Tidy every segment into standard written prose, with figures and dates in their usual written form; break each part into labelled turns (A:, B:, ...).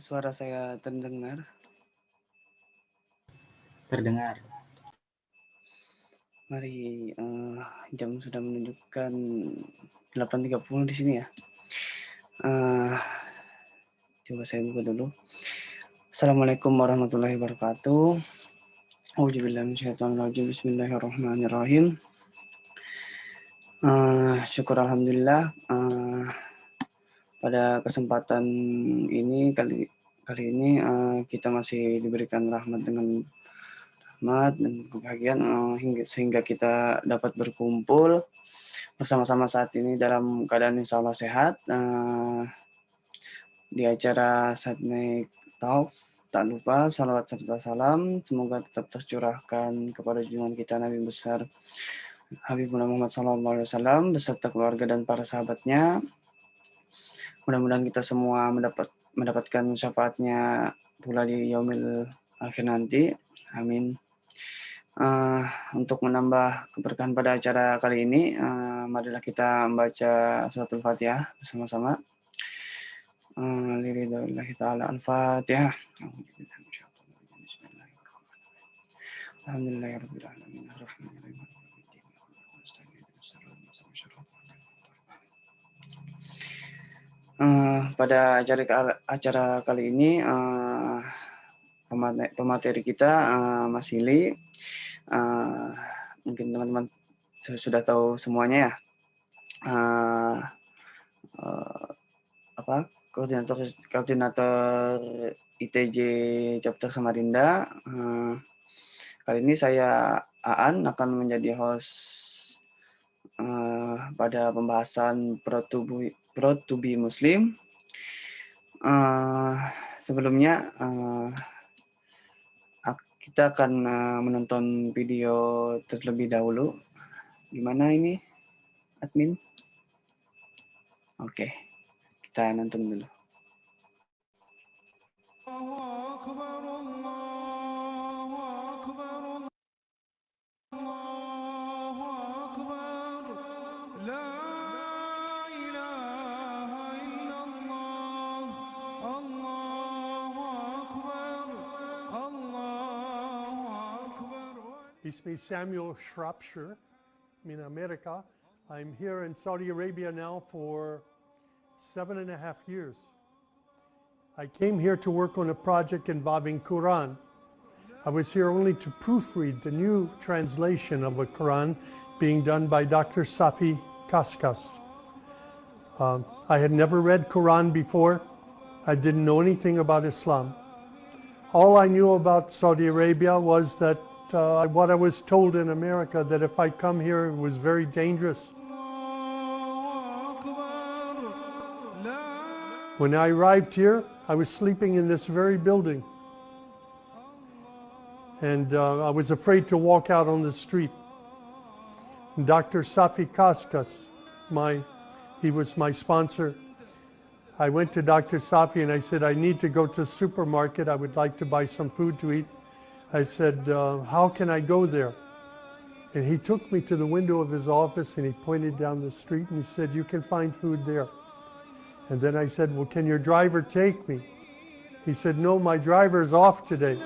A: Suara saya terdengar.
B: Terdengar.
A: Mari, jam sudah menunjukkan 8.30 di sini ya. Coba saya buka dulu. Assalamualaikum warahmatullahi wabarakatuh. Auzubillahi minasyaitonirrajim. Bismillahirrahmanirrahim. Syukur alhamdulillah, pada kesempatan ini kali ini, kita masih diberikan rahmat dengan rahmat dan kebahagiaan, sehingga kita dapat berkumpul bersama-sama saat ini dalam keadaan insyaallah sehat, di acara Satnik Talks. Tak lupa salawat serta salam semoga tetap tercurahkan kepada junjungan kita Nabi besar Habibuna Muhammad SAW beserta keluarga dan para sahabatnya. Mudah-mudahan kita semua mendapatkan syafaatnya pula di yaumil akhir nanti. Amin. Untuk menambah keberkahan pada acara kali ini, marilah kita membaca suratul Fatihah bersama-sama. Lillahi ta'ala al-Fatihah. Alhamdulillahirabbil alamin arrahmanirrahim. Pada acara kali ini, pemateri kita Mas Hili. Mungkin teman-teman sudah tahu semuanya ya. Koordinator ITJ Chapter Samarinda. Kali ini saya Aan akan menjadi host pada pembahasan Proud to be Muslim. Sebelumnya kita akan menonton video terlebih dahulu. Gimana ini, admin? Oke, kita nonton dulu.
C: Ismi Samuel Shropshire, in America. I'm here in Saudi Arabia now for 7.5 years. I came here to work on a project involving Quran. I was here only to proofread the new translation of a Quran being done by Dr. Safi Kaskas. I had never read Quran before. I didn't know anything about Islam. All I knew about Saudi Arabia was that what I was told in America, that if I come here it was very dangerous. When I arrived here, I was sleeping in this very building. And I was afraid to walk out on the street. Dr. Safi Kaskas, he was my sponsor. I went to Dr. Safi and I said, I need to go to the supermarket. I would like to buy some food to eat. I said, how can I go there? And he took me to the window of his office and he pointed down the street and he said, you can find food there. And then I said, well, can your driver take me? He said, no, my driver is off today.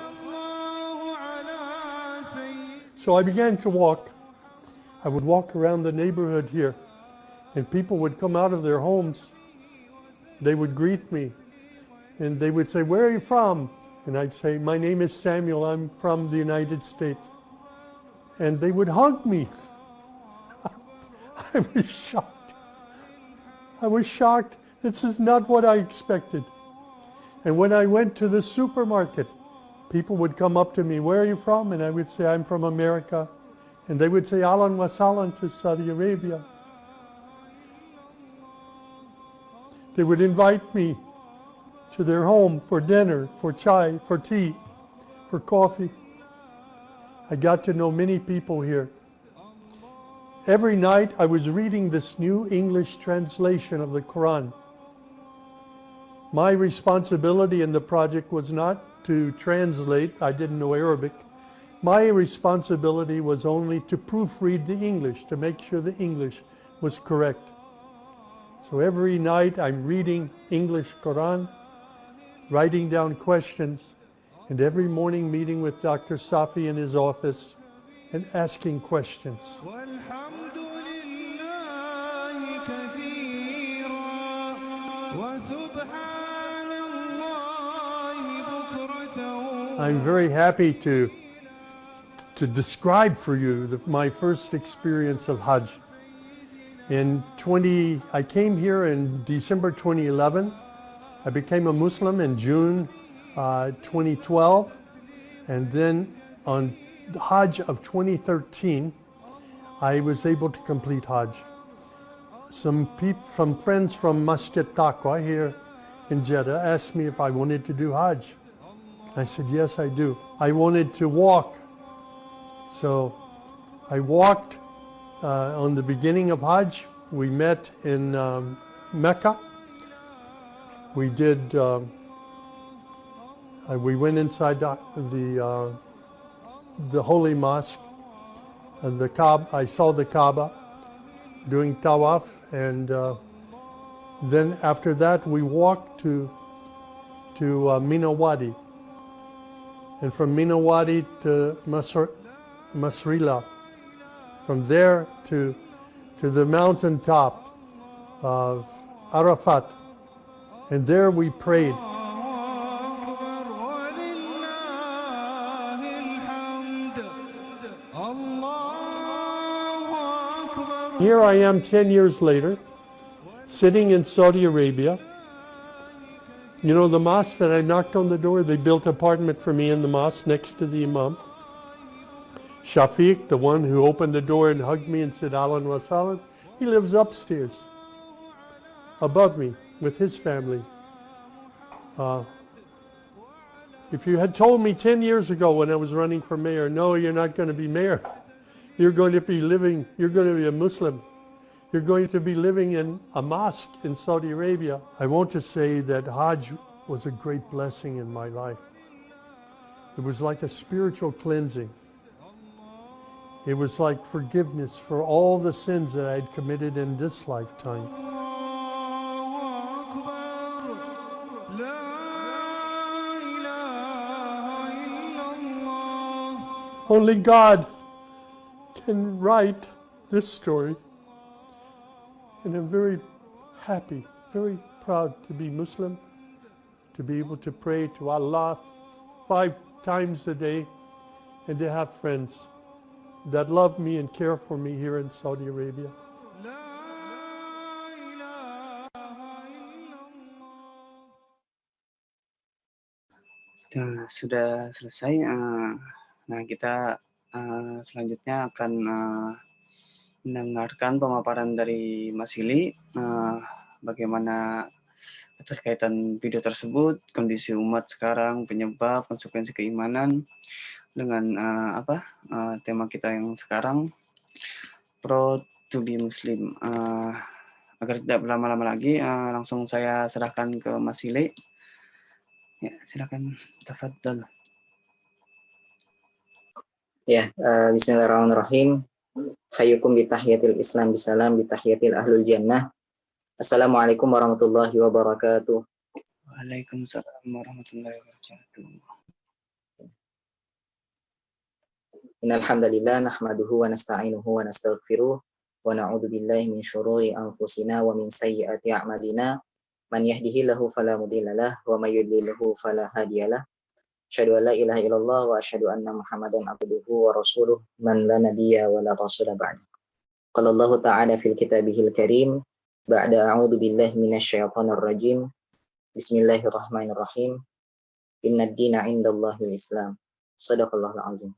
C: So I began to walk. I would walk around the neighborhood here and people would come out of their homes. They would greet me and they would say, where are you from? And I'd say, my name is Samuel, I'm from the United States. And they would hug me. I was shocked. I was shocked. This is not what I expected. And when I went to the supermarket, people would come up to me, where are you from? And I would say, I'm from America. And they would say, Ahlan wa sahlan to Saudi Arabia. They would invite me to their home for dinner, for chai, for tea, for coffee. I got to know many people here. Every night I was reading this new English translation of the Quran. My responsibility in the project was not to translate, I didn't know Arabic. My responsibility was only to proofread the English, to make sure the English was correct. So every night I'm reading English Quran. writing down questions, and every morning meeting with Dr. Safi in his office and asking questions.
B: والحمد لله كثيرا وسبحان الله بكرة
C: I'm very happy to describe for you my first experience of Hajj. I came here in December 2011. I became a Muslim in June 2012, and then on the Hajj of 2013, I was able to complete Hajj. Some friends from Masjid Taqwa here in Jeddah asked me if I wanted to do Hajj. I said, yes, I do. I wanted to walk. So I walked on the beginning of Hajj. We met in Mecca. We did, we went inside the holy mosque, and the Kaaba. I saw the Kaaba doing tawaf, and then after that we walked to Mina Wadi, and from Mina Wadi to Masrila, from there to the mountain top of Arafat, and there we prayed.
B: أكبر ولله الحمد الله أكبر
C: Here I am 10 years later, sitting in Saudi Arabia. You know, the mosque that I knocked on the door, they built an apartment for me in the mosque next to the Imam. Shafiq, the one who opened the door and hugged me and said, Ahlan wa sahlan, he lives upstairs, above me, with his family. If you had told me 10 years ago when I was running for mayor, no, you're not going to be mayor. You're going to be a Muslim. You're going to be living in a mosque in Saudi Arabia. I want to say that Hajj was a great blessing in my life. It was like a spiritual cleansing. It was like forgiveness for all the sins that I had committed in this lifetime.
B: الله أكبر لا إله إلا الله
C: Only God can write this story. And I'm very happy, very proud to be Muslim, to be able to pray to Allah 5 times a day, and to have friends that love me and care for me here in Saudi Arabia.
B: لا إله إلا الله
A: Nah, sudah selesai. Nah, kita selanjutnya akan mendengarkan pemaparan dari Mas Hili, bagaimana keterkaitan video tersebut, kondisi umat sekarang, penyebab, konsekuensi keimanan, dengan tema kita yang sekarang, Proud to be Muslim. Agar tidak berlama-lama lagi, langsung saya serahkan ke Mas Hili. Ya, silakan, tafadhal.
D: Ya, bismillahirrahmanirrahim. Hayyukum bitahiyatil Islam bisalam bitahiyatil ahlul jannah. Assalamualaikum warahmatullahi wabarakatuh.
A: Waalaikumsalam warahmatullahi wabarakatuh.
D: Innal hamdalillah nahmaduhu wa nasta'inuhu wa nastaghfiruh wa na'udzu billahi min syururi anfusina wa min sayyiati a'malina. Man yahdihillahu fala mudhillalah wa may yudlilhu fala hadiyalah. Asyhadu an la ilaha illallah wa asyhadu anna Muhammadan abduhu wa rasuluh man la nabiyya wa la rasula ba'da. Qala Allah ta'ala fil kitabihil karim ba'da a'udzu billahi minasyaitonir rajim. Bismillahirrahmanirrahim. Innad dina 'indallahil Islam. Shadaqallahul azim.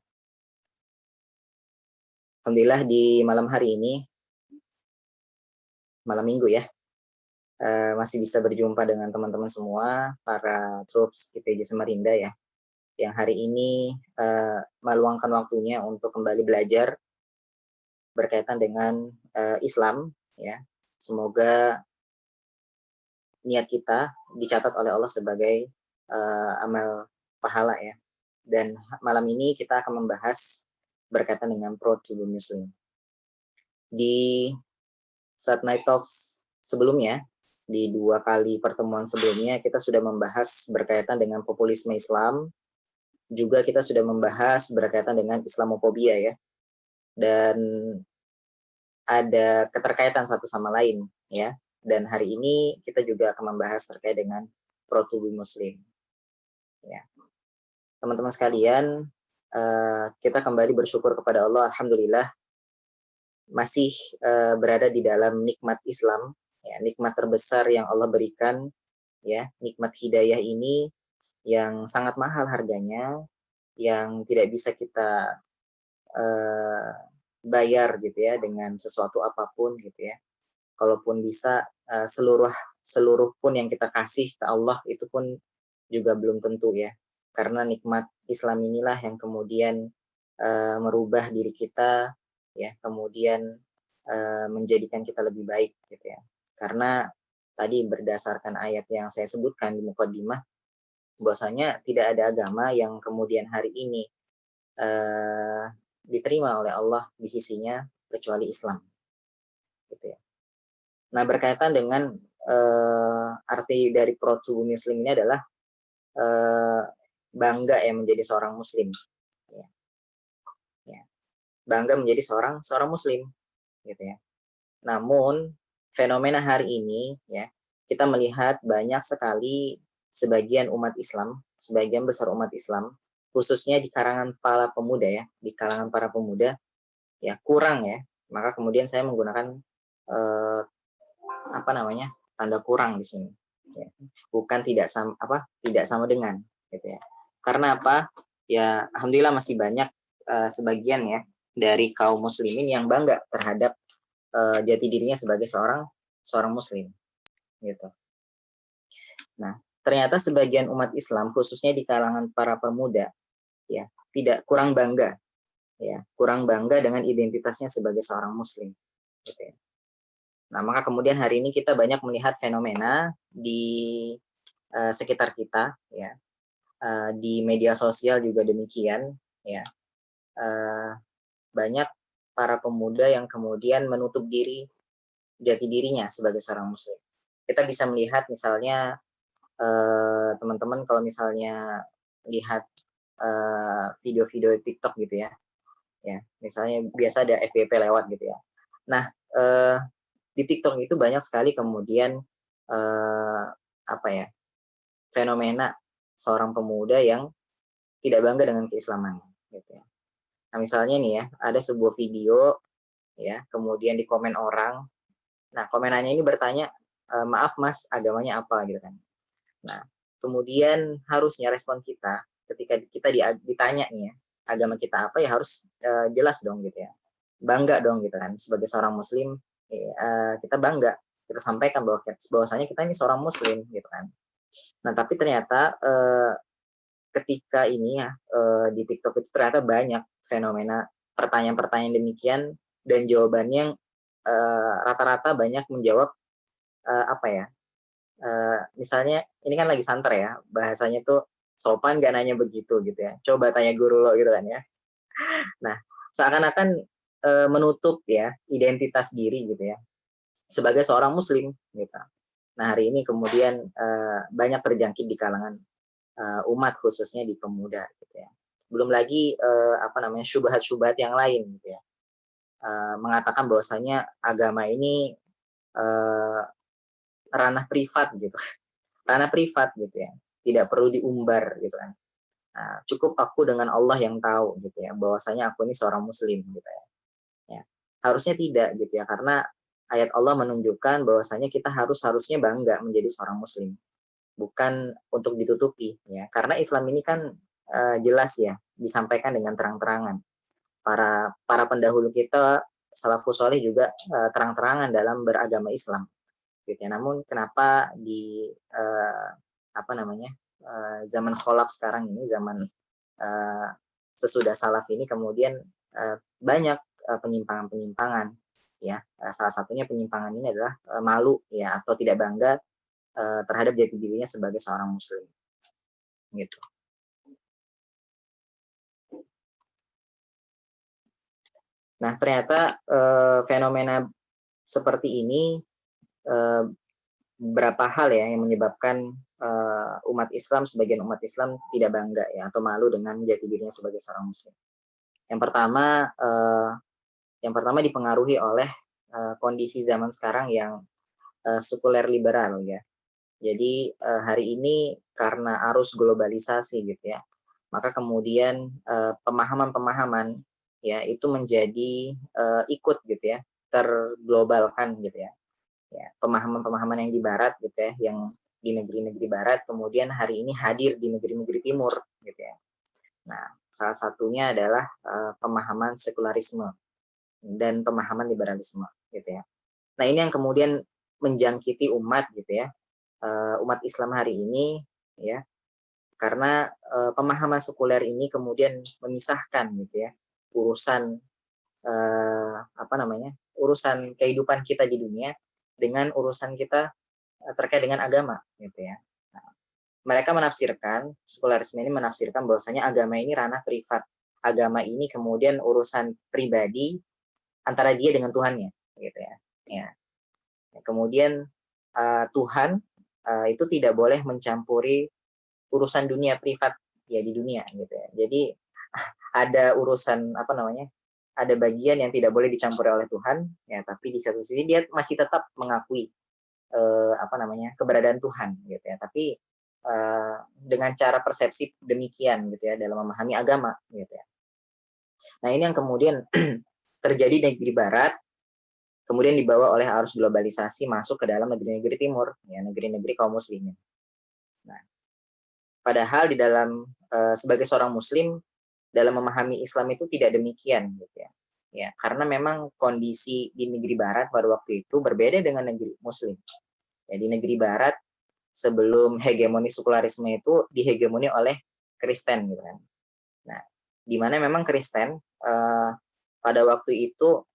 D: Alhamdulillah di malam hari ini, malam minggu ya, masih bisa berjumpa dengan teman-teman semua, para troops IPJ Samarinda ya, yang hari ini meluangkan waktunya untuk kembali belajar berkaitan dengan Islam ya. Semoga niat kita dicatat oleh Allah sebagai amal pahala ya. Dan malam ini kita akan membahas berkaitan dengan Proud to be Muslim. Di saat Night Talks sebelumnya, di 2 kali pertemuan sebelumnya kita sudah membahas berkaitan dengan populisme Islam, juga kita sudah membahas berkaitan dengan Islamofobia ya. Dan ada keterkaitan satu sama lain ya. Dan hari ini kita juga akan membahas terkait dengan pro tubuh muslim. Ya. Teman-teman sekalian, kita kembali bersyukur kepada Allah, alhamdulillah masih berada di dalam nikmat Islam, ya, nikmat terbesar yang Allah berikan, ya, nikmat hidayah ini yang sangat mahal harganya, yang tidak bisa kita bayar gitu ya dengan sesuatu apapun gitu ya. Kalaupun bisa seluruh pun yang kita kasih ke Allah itu pun juga belum tentu ya. Karena nikmat Islam inilah yang kemudian merubah diri kita ya, kemudian menjadikan kita lebih baik gitu ya. Karena tadi berdasarkan ayat yang saya sebutkan di mukaddimah, bahwasanya tidak ada agama yang kemudian hari ini diterima oleh Allah di sisinya kecuali Islam gitu ya. Nah, berkaitan dengan arti dari pro tubuh muslim ini adalah bangga ya menjadi seorang muslim ya. Ya. Bangga menjadi seorang muslim gitu ya. Namun fenomena hari ini ya, kita melihat banyak sekali sebagian besar umat Islam, khususnya di kalangan para pemuda ya, di kalangan para pemuda ya kurang ya. Maka kemudian saya menggunakan tanda kurang di sini. Ya. Bukan tidak sama dengan gitu ya. Karena apa? Ya alhamdulillah masih banyak sebagian ya dari kaum muslimin yang bangga terhadap jati dirinya sebagai seorang muslim gitu. Nah, ternyata sebagian umat Islam khususnya di kalangan para pemuda ya tidak kurang bangga dengan identitasnya sebagai seorang muslim gitu ya. Nah, maka kemudian hari ini kita banyak melihat fenomena di sekitar kita ya, di media sosial juga demikian ya. Banyak para pemuda yang kemudian menutup diri jati dirinya sebagai seorang muslim. Kita bisa melihat misalnya teman-teman kalau misalnya lihat video-video TikTok gitu ya, misalnya biasa ada FYP lewat gitu ya. Nah, di TikTok itu banyak sekali kemudian fenomena seorang pemuda yang tidak bangga dengan keislamannya gitu ya. Nah, misalnya nih ya, ada sebuah video ya, kemudian di komen orang. Nah, komenannya ini bertanya, "Maaf Mas, agamanya apa?" gitu kan. Nah, kemudian harusnya respon kita ketika kita ditanya nih ya, agama kita apa ya harus jelas dong gitu ya. Bangga dong gitu kan sebagai seorang muslim, kita bangga, kita sampaikan bahwasanya kita ini seorang muslim gitu kan. Nah, tapi ternyata ketika ini ya di TikTok itu ternyata banyak fenomena pertanyaan-pertanyaan demikian dan jawabannya rata-rata banyak menjawab misalnya ini kan lagi santer ya, bahasanya tuh sopan gak nanya begitu gitu ya. Coba tanya guru lo gitu kan ya. Nah, seakan-akan menutup ya identitas diri gitu ya sebagai seorang muslim gitu. Nah, hari ini kemudian banyak terjangkit di kalangan umat khususnya di pemuda gitu ya. Belum lagi syubhat-syubhat yang lain gitu ya. Mengatakan bahwasanya agama ini ranah privat gitu. Ranah privat gitu ya. Tidak perlu diumbar gitu kan. Nah, cukup aku dengan Allah yang tahu gitu ya, bahwasanya aku ini seorang muslim gitu ya. Harusnya tidak gitu ya, karena ayat Allah menunjukkan bahwasanya kita harusnya bangga menjadi seorang muslim, bukan untuk ditutupi ya. Karena Islam ini kan jelas ya, disampaikan dengan terang-terangan. Para pendahulu kita salafus saleh juga terang-terangan dalam beragama Islam gitu ya. Namun kenapa di zaman kholaf sekarang ini, zaman sesudah salaf ini kemudian banyak penyimpangan-penyimpangan ya. Salah satunya penyimpangan ini adalah malu ya atau tidak bangga terhadap jati dirinya sebagai seorang muslim gitu. Nah, ternyata fenomena seperti ini beberapa hal ya yang menyebabkan umat Islam, sebagian umat Islam tidak bangga ya atau malu dengan jati dirinya sebagai seorang muslim. Yang pertama dipengaruhi oleh kondisi zaman sekarang yang sekuler liberal ya. Jadi hari ini karena arus globalisasi gitu ya, maka kemudian pemahaman-pemahaman ya itu menjadi ikut gitu ya, terglobalkan gitu ya. Ya, pemahaman-pemahaman yang di barat gitu ya, yang di negeri-negeri barat kemudian hari ini hadir di negeri-negeri timur gitu ya. Nah, salah satunya adalah pemahaman sekularisme dan pemahaman liberalisme gitu ya. Nah, ini yang kemudian menjangkiti umat gitu ya, umat Islam hari ini ya, karena pemahaman sekuler ini kemudian memisahkan gitu ya urusan urusan kehidupan kita di dunia dengan urusan kita terkait dengan agama gitu ya. Nah, mereka menafsirkan, sekularisme ini menafsirkan bahwasanya agama ini ranah privat. Agama ini kemudian urusan pribadi antara dia dengan Tuhannya gitu ya. Ya. Kemudian Tuhan itu tidak boleh mencampuri urusan dunia privat ya di dunia gitu ya. Jadi ada urusan ada bagian yang tidak boleh dicampuri oleh Tuhan ya, tapi di satu sisi dia masih tetap mengakui keberadaan Tuhan gitu ya. Tapi dengan cara persepsi demikian gitu ya dalam memahami agama gitu ya. Nah, ini yang kemudian terjadi di negeri barat, kemudian dibawa oleh arus globalisasi masuk ke dalam negeri-negeri timur, ya negeri-negeri kaum muslimin. Nah, padahal di dalam sebagai seorang muslim dalam memahami Islam itu tidak demikian gitu ya. Ya, karena memang kondisi di negeri barat pada waktu itu berbeda dengan negeri muslim. Ya, di negeri barat sebelum hegemoni sekularisme itu dihegemoni oleh Kristen gitu kan. Nah, di mana memang Kristen pada waktu itu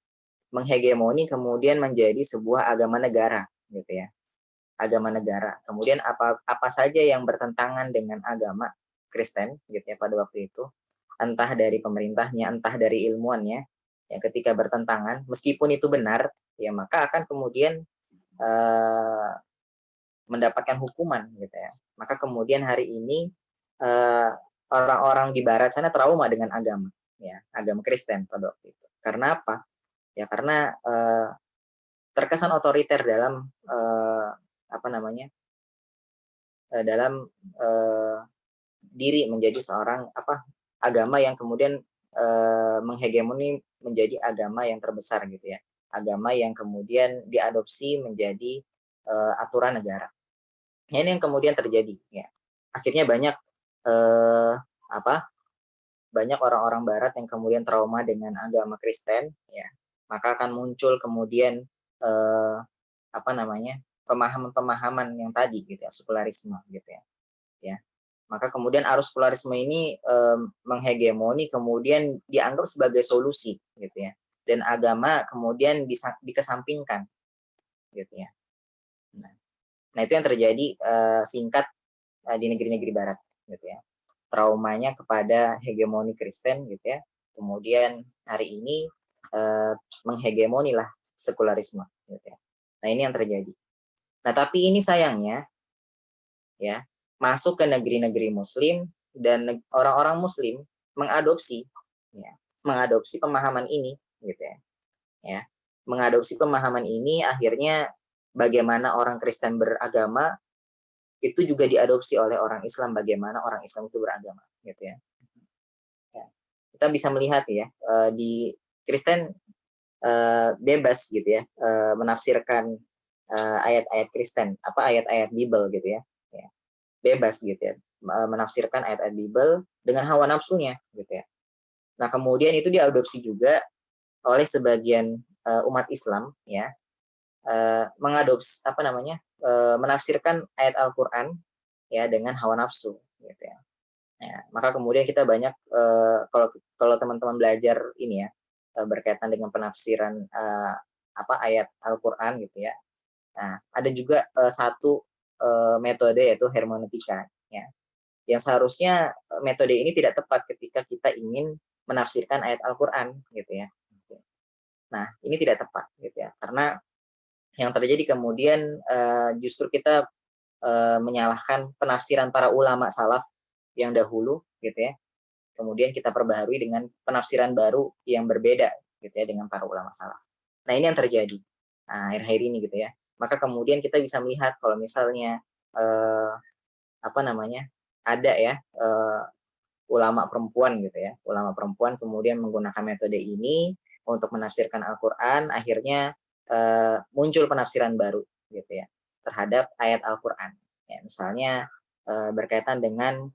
D: menghegemoni kemudian menjadi sebuah agama negara gitu ya. Agama negara. Kemudian apa saja yang bertentangan dengan agama Kristen gitu ya pada waktu itu, entah dari pemerintahnya, entah dari ilmuannya, ya ketika bertentangan, meskipun itu benar, ya maka akan kemudian mendapatkan hukuman gitu ya. Maka kemudian hari ini orang-orang di barat sana trauma dengan agama, ya agama Kristen pada waktu itu. Karena apa? Ya karena terkesan otoriter dalam dalam diri menjadi seorang agama yang kemudian menghegemoni menjadi agama yang terbesar gitu ya, agama yang kemudian diadopsi menjadi aturan negara. Ini yang kemudian terjadi ya, akhirnya banyak banyak orang-orang barat yang kemudian trauma dengan agama Kristen ya, maka akan muncul kemudian pemahaman-pemahaman yang tadi gitu ya, sekularisme gitu ya. Ya. Maka kemudian arus sekularisme ini menghegemoni kemudian dianggap sebagai solusi gitu ya. Dan agama kemudian dikesampingkan gitu ya. Nah, itu yang terjadi singkat di negeri-negeri barat gitu ya. Traumanya kepada hegemoni Kristen gitu ya. Kemudian hari ini menghegemonilah sekularisme gitu ya. Nah, ini yang terjadi. Nah, tapi ini sayangnya ya, masuk ke negeri-negeri muslim dan orang-orang muslim mengadopsi pemahaman ini gitu ya. Ya. Mengadopsi pemahaman ini akhirnya bagaimana orang Kristen beragama itu juga diadopsi oleh orang Islam, bagaimana orang Islam itu beragama gitu ya. Ya. Kita bisa melihat ya di Kristen bebas gitu ya menafsirkan ayat-ayat Kristen, ayat-ayat Bible gitu ya. Ya. Bebas gitu ya menafsirkan ayat-ayat Bible dengan hawa nafsunya gitu ya. Nah, kemudian itu diadopsi juga oleh sebagian umat Islam ya, mengadopsi menafsirkan ayat Al-Qur'an ya dengan hawa nafsu gitu ya. Ya, maka kemudian kita banyak kalau teman-teman belajar ini ya berkaitan dengan penafsiran ayat Al-Qur'an gitu ya. Nah, ada juga satu metode yaitu hermeneutika ya. Yang seharusnya metode ini tidak tepat ketika kita ingin menafsirkan ayat Al-Qur'an gitu ya. Nah, ini tidak tepat gitu ya. Karena Yang terjadi kemudian justru kita menyalahkan penafsiran para ulama salaf yang dahulu gitu ya. Kemudian kita perbaharui dengan penafsiran baru yang berbeda gitu ya dengan para ulama salaf. Nah, ini yang terjadi akhir-akhir ini gitu ya. Maka kemudian kita bisa melihat kalau misalnya ada ya ulama perempuan gitu ya, ulama perempuan kemudian menggunakan metode ini untuk menafsirkan Al-Quran, akhirnya muncul penafsiran baru gitu ya terhadap ayat Al-Quran. Ya, misalnya berkaitan dengan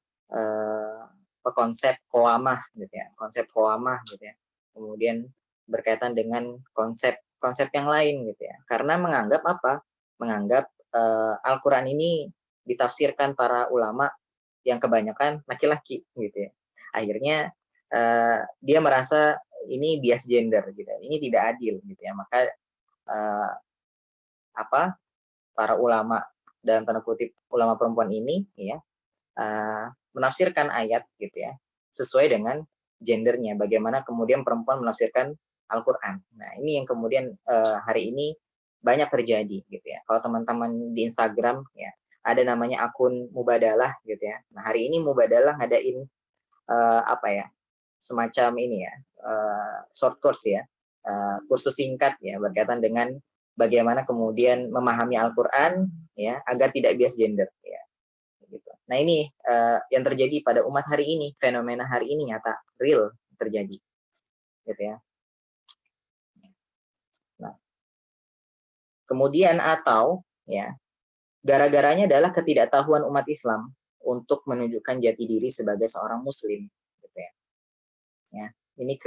D: konsep qawamah gitu ya, konsep qawamah gitu ya. Kemudian berkaitan dengan konsep yang lain gitu ya. Karena menganggap apa? Menganggap Al-Quran ini ditafsirkan para ulama yang kebanyakan laki-laki gitu ya. Akhirnya dia merasa ini bias gender gitu. Ini tidak adil gitu ya. Maka para ulama dalam tanda kutip ulama perempuan ini ya menafsirkan ayat gitu ya sesuai dengan gendernya. Bagaimana kemudian perempuan menafsirkan Al-Quran. Nah, ini yang kemudian hari ini banyak terjadi gitu ya. Kalau teman-teman di Instagram ya ada namanya akun Mubadalah gitu ya. Nah, hari ini Mubadalah ngadain semacam ini ya, short course ya, kursus singkat ya berkaitan dengan bagaimana kemudian memahami Al-Quran ya agar tidak bias gender ya. Gitu. Nah, ini yang terjadi pada umat hari ini, fenomena hari ini nyata real terjadi gitu ya. Nah, kemudian atau ya gara-garanya adalah ketidaktahuan umat Islam untuk menunjukkan jati diri sebagai seorang muslim gitu ya. Ya, ini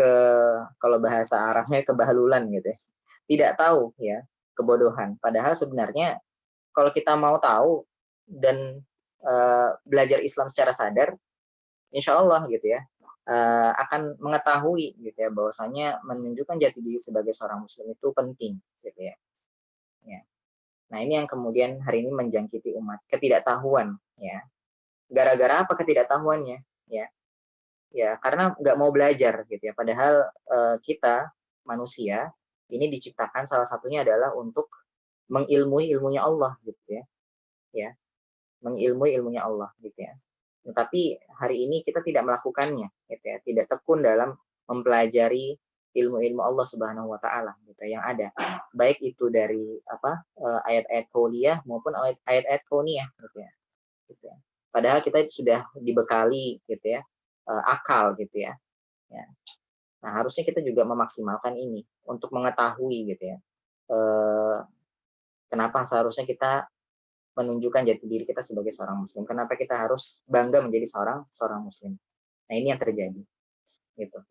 D: kalau bahasa Arabnya kebahalulan gitu ya. Tidak tahu ya, kebodohan. Padahal sebenarnya kalau kita mau tahu dan belajar Islam secara sadar, insya Allah gitu ya, akan mengetahui gitu ya bahwasanya menunjukkan jati diri sebagai seorang muslim itu penting gitu ya. Ya. Nah, ini yang kemudian hari ini menjangkiti umat, ketidaktahuan ya. Gara-gara apa ketidaktahuannya ya? Ya, karena nggak mau belajar gitu ya. Padahal kita manusia ini diciptakan salah satunya adalah untuk mengilmui ilmunya Allah gitu ya. Ya, mengilmui ilmunya Allah gitu ya. Tetapi hari ini kita tidak melakukannya gitu ya. Tidak tekun dalam mempelajari ilmu-ilmu Allah Subhanahu wa taala gitu yang ada. Baik itu dari ayat-ayat kauliyah maupun ayat-ayat kauniyah gitu ya. Gitu ya. Padahal kita sudah dibekali gitu ya akal gitu ya. Ya. Nah, harusnya kita juga memaksimalkan ini untuk mengetahui gitu ya. Kenapa seharusnya kita menunjukkan jati diri kita sebagai seorang muslim? Kenapa kita harus bangga menjadi seorang muslim? Nah, ini yang terjadi gitu.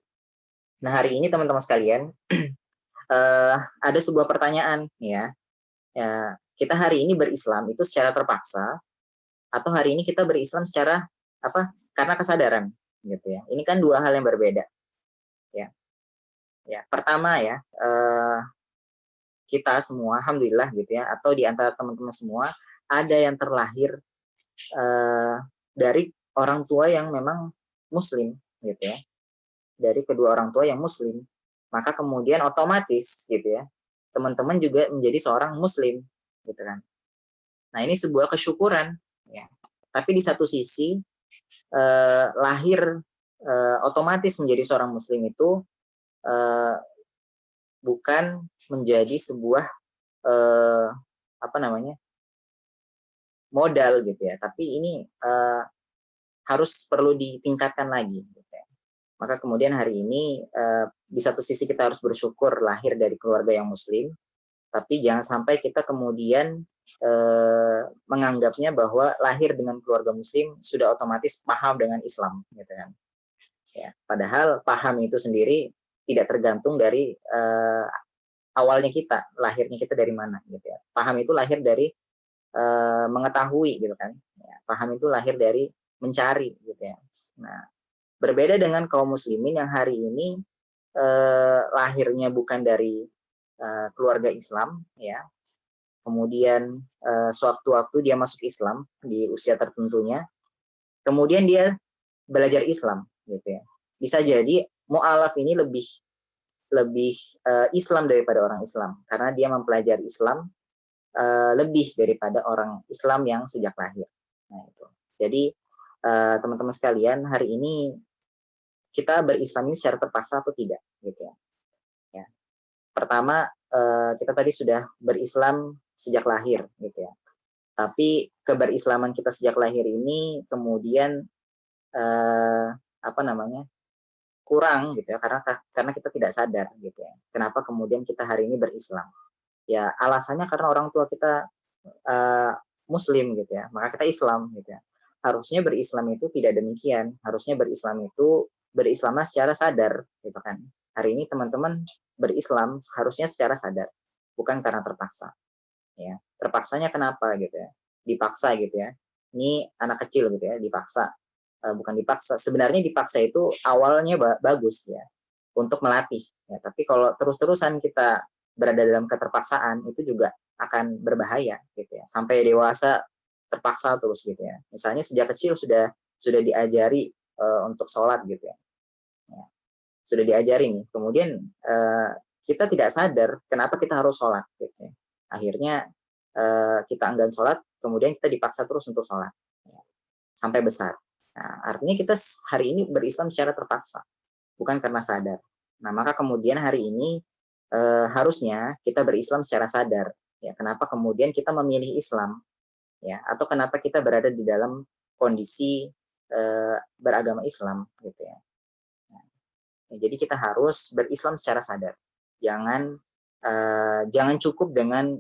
D: Nah, hari ini teman-teman sekalian ada sebuah pertanyaan ya. Kita hari ini berislam itu secara terpaksa atau hari ini kita berislam secara karena kesadaran gitu ya. Ini kan dua hal yang berbeda. Ya, pertama ya, kita semua alhamdulillah gitu ya, atau di antara teman-teman semua ada yang terlahir dari orang tua yang memang muslim gitu ya. Dari kedua orang tua yang muslim, maka kemudian otomatis gitu ya, teman-teman juga menjadi seorang muslim gitu kan. Nah, ini sebuah kesyukuran ya. Tapi di satu sisi lahir otomatis menjadi seorang muslim itu bukan menjadi sebuah modal gitu ya, tapi ini harus perlu ditingkatkan lagi gitu ya. Maka kemudian hari ini di satu sisi kita harus bersyukur lahir dari keluarga yang muslim, tapi jangan sampai kita kemudian menganggapnya bahwa lahir dengan keluarga muslim sudah otomatis paham dengan Islam gitu kan. Ya, padahal paham itu sendiri tidak tergantung dari awalnya kita, lahirnya kita dari mana gitu ya. Paham itu lahir dari mengetahui gitu kan. Ya, paham itu lahir dari mencari gitu ya. Nah, berbeda dengan kaum muslimin yang hari ini lahirnya bukan dari keluarga Islam ya. Kemudian sewaktu-waktu dia masuk Islam di usia tertentunya, kemudian dia belajar Islam gitu ya. Bisa jadi mu'alaf ini lebih Islam daripada orang Islam karena dia mempelajari Islam lebih daripada orang Islam yang sejak lahir. Nah, itu. Jadi teman-teman sekalian, hari ini kita berislam ini secara terpaksa atau tidak, gitu ya. Ya. Pertama, kita tadi sudah berislam sejak lahir, gitu ya. Tapi keberislaman kita sejak lahir ini kemudian kurang, gitu ya, karena kita tidak sadar, gitu ya. Kenapa kemudian kita hari ini berislam? Ya alasannya karena orang tua kita Muslim, gitu ya, maka kita Islam, gitu ya. Harusnya berislam itu tidak demikian. Harusnya berislam itu berislamlah secara sadar, gitu kan. Hari ini teman-teman berislam harusnya secara sadar, bukan karena terpaksa. Ya, terpaksanya kenapa, gitu ya? Dipaksa, gitu ya. Ini anak kecil, gitu ya, dipaksa. Bukan dipaksa. Sebenarnya dipaksa itu awalnya bagus, ya, untuk melatih. Ya, tapi kalau terus-terusan kita berada dalam keterpaksaan, itu juga akan berbahaya, gitu ya. Sampai dewasa terpaksa terus, gitu ya. Misalnya sejak kecil sudah diajari untuk sholat, gitu ya. Ya, sudah diajari nih. Kemudian kita tidak sadar kenapa kita harus sholat, gitu ya. Akhirnya kita enggan sholat, kemudian kita dipaksa terus untuk sholat, ya, sampai besar. Nah, artinya kita hari ini berislam secara terpaksa, bukan karena sadar. Nah, maka kemudian hari ini harusnya kita berislam secara sadar. Ya, kenapa kemudian kita memilih Islam? Ya, atau kenapa kita berada di dalam kondisi beragama Islam, gitu ya. Nah, jadi kita harus berislam secara sadar. Jangan cukup dengan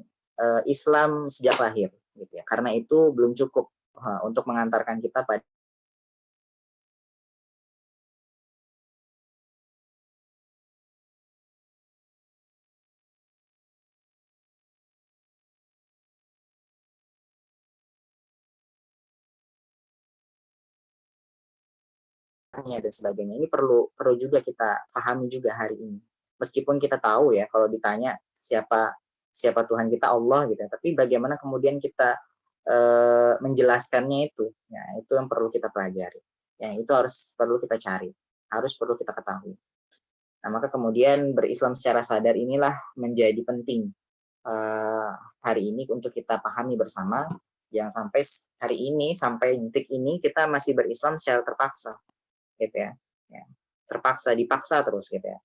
D: Islam sejak lahir, gitu ya. Karena itu belum cukup untuk mengantarkan kita pada dan sebagainya. Ini perlu juga kita pahami juga hari ini. Meskipun kita tahu ya, kalau ditanya siapa Tuhan kita, Allah, gitu ya. Tapi bagaimana kemudian kita menjelaskannya itu, ya, itu yang perlu kita pelajari. Ya, itu perlu kita cari, perlu kita ketahui. Nah, maka kemudian berislam secara sadar inilah menjadi penting hari ini untuk kita pahami bersama. Jangan sampai hari ini, sampai detik ini kita masih berislam secara terpaksa, gitu ya. Terpaksa, dipaksa terus, gitu ya.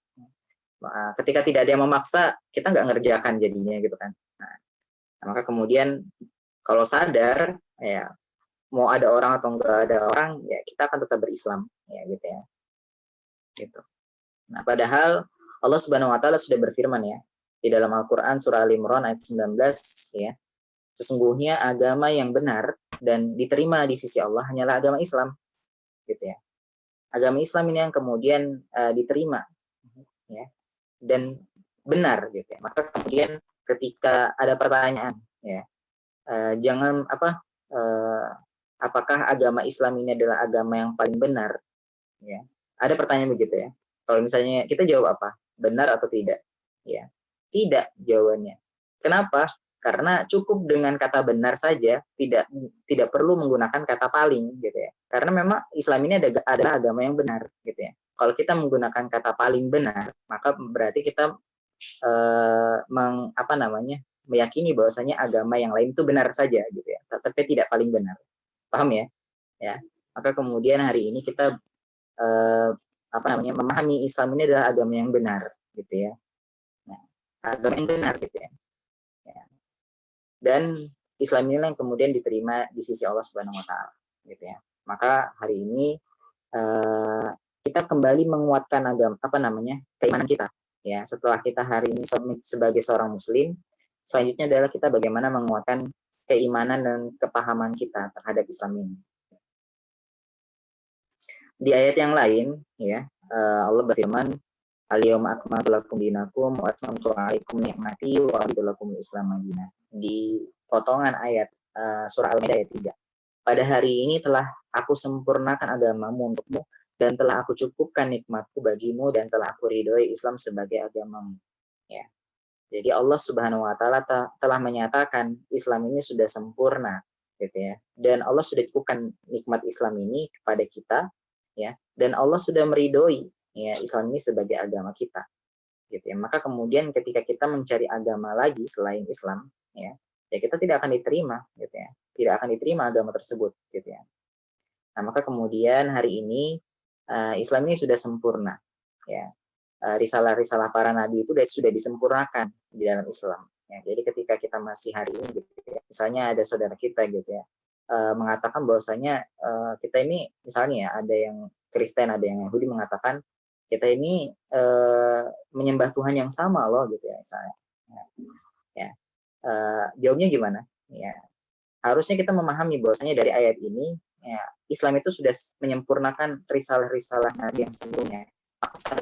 D: Ketika tidak ada yang memaksa, kita nggak ngerjakan jadinya, gitu kan. Nah, maka kemudian kalau sadar, ya, mau ada orang atau nggak ada orang, ya kita akan tetap berislam, ya, gitu ya. Gitu. Nah, padahal Allah Subhanahu wa taala sudah berfirman, ya, di dalam Al-Qur'an surah Al-Imran ayat 19, ya. Sesungguhnya agama yang benar dan diterima di sisi Allah hanyalah agama Islam, gitu ya. Agama Islam ini yang kemudian diterima, ya, dan benar, gitu ya. Maka kemudian ketika ada pertanyaan, ya, apakah agama Islam ini adalah agama yang paling benar, ya. Ada pertanyaan begitu, ya. Kalau misalnya kita jawab apa? Benar atau tidak? Ya, tidak jawabannya. Kenapa? Karena cukup dengan kata benar saja, tidak perlu menggunakan kata paling, gitu ya. Karena memang Islam ini adalah agama yang benar, gitu ya. Kalau kita menggunakan kata paling benar, maka berarti kita meyakini bahwasanya agama yang lain itu benar saja, gitu ya, tapi tidak paling benar. Paham ya? Ya. Maka kemudian hari ini kita memahami Islam ini adalah agama yang benar, gitu ya. Nah, agama yang benar, gitu ya. Dan Islam ini yang kemudian diterima di sisi Allah Subhanahu wa taala, gitu ya. Maka hari ini kita kembali menguatkan keimanan kita, ya. Setelah kita hari ini sebagai seorang muslim, selanjutnya adalah kita bagaimana menguatkan keimanan dan kepahaman kita terhadap Islam ini. Di ayat yang lain, ya, Allah berfirman, al-yawma akmaltu lakum dinakum wa atmamtu 'alaikum ni'mati wa raditu lakum al-Islam madinah. Di potongan ayat surah Al-Maidah ayat 3. Pada hari ini telah aku sempurnakan agamamu untukmu dan telah aku cukupkan nikmatku bagimu dan telah aku ridhoi Islam sebagai agamamu. Ya. Jadi Allah Subhanahu wa taala telah menyatakan Islam ini sudah sempurna, gitu ya. Dan Allah sudah cukupkan nikmat Islam ini kepada kita, ya. Dan Allah sudah meridhoi, ya, Islam ini sebagai agama kita, gitu ya. Maka kemudian ketika kita mencari agama lagi selain Islam, ya, ya kita tidak akan diterima gitu ya. Tidak akan diterima agama tersebut gitu ya. Nah, maka kemudian hari ini Islam ini sudah sempurna ya. Risalah-risalah para nabi itu sudah disempurnakan di dalam Islam. Ya, jadi ketika kita masih hari ini gitu ya, misalnya ada saudara kita gitu ya, mengatakan bahwasanya kita ini misalnya ya, ada yang Kristen, ada yang Yahudi mengatakan kita ini menyembah Tuhan yang sama loh gitu ya misalnya. Ya, jawabnya gimana? Ya, harusnya kita memahami bahwasanya dari ayat ini ya, Islam itu sudah menyempurnakan risalah-risalah Nabi yang sebelumnya.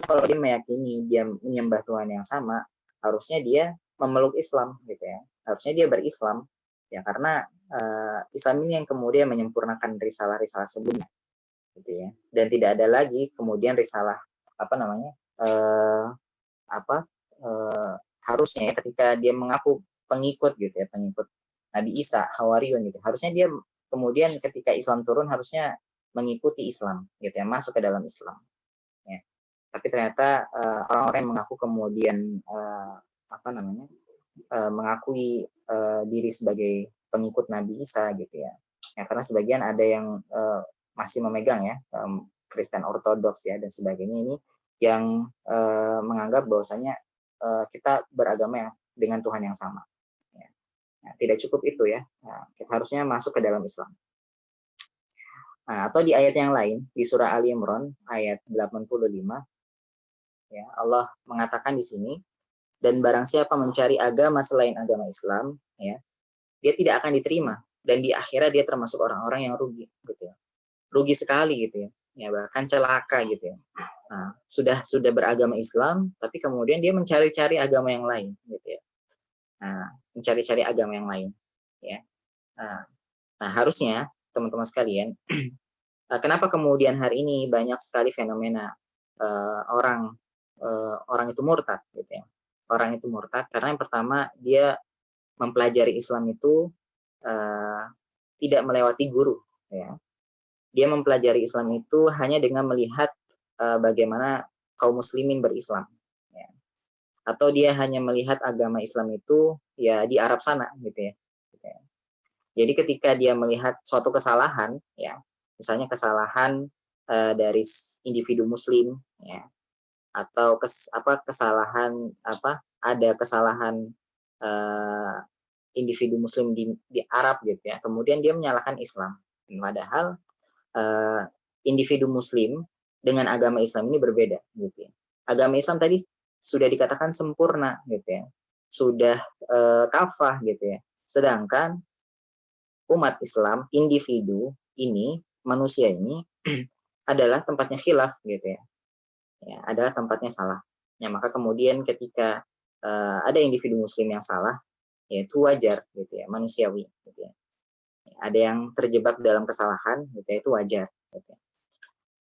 D: Kalau dia meyakini dia menyembah Tuhan yang sama, harusnya dia memeluk Islam gitu ya. Harusnya dia berislam ya, karena Islam ini yang kemudian menyempurnakan risalah-risalah sebelumnya gitu ya. Dan tidak ada lagi kemudian risalah harusnya ya, ketika dia mengaku pengikut gitu ya, pengikut Nabi Isa, Hawariun gitu. Harusnya dia kemudian ketika Islam turun harusnya mengikuti Islam gitu ya, masuk ke dalam Islam. Ya. Tapi ternyata orang-orang yang mengaku kemudian mengakui diri sebagai pengikut Nabi Isa gitu ya. Ya karena sebagian ada yang masih memegang ya Kristen Ortodoks ya dan sebagainya, ini yang menganggap bahwasanya kita beragama dengan Tuhan yang sama. Ya. Nah, tidak cukup itu ya. Nah, kita harusnya masuk ke dalam Islam. Nah, atau di ayat yang lain di surah Ali Imran ayat 85 ya, Allah mengatakan di sini, dan barang siapa mencari agama selain agama Islam ya, dia tidak akan diterima dan di akhirat dia termasuk orang-orang yang rugi gitu ya. Rugi sekali gitu ya. Ya bahkan celaka gitu ya. Nah, sudah beragama Islam tapi kemudian dia mencari-cari agama yang lain gitu ya. Nah, mencari-cari agama yang lain ya. Nah, harusnya teman-teman sekalian kenapa kemudian hari ini banyak sekali fenomena orang itu murtad gitu ya. Orang itu murtad karena yang pertama dia mempelajari Islam itu tidak melewati guru ya. Dia mempelajari Islam itu hanya dengan melihat bagaimana kaum muslimin berislam ya. Atau dia hanya melihat agama Islam itu ya di Arab sana gitu ya. Jadi ketika dia melihat suatu kesalahan ya, misalnya kesalahan dari individu muslim ya, atau ada kesalahan individu muslim di Arab gitu ya, kemudian dia menyalahkan Islam, padahal individu muslim dengan agama Islam ini berbeda gitu ya. Agama Islam tadi sudah dikatakan sempurna gitu ya, sudah kafah gitu ya, sedangkan umat Islam, individu ini, manusia ini adalah tempatnya khilaf gitu ya. Ya, adalah tempatnya salah. Ya, maka kemudian ketika ada individu muslim yang salah, ya itu wajar gitu ya, manusiawi gitu ya. Ada yang terjebak dalam kesalahan gitu ya, itu wajar gitu ya.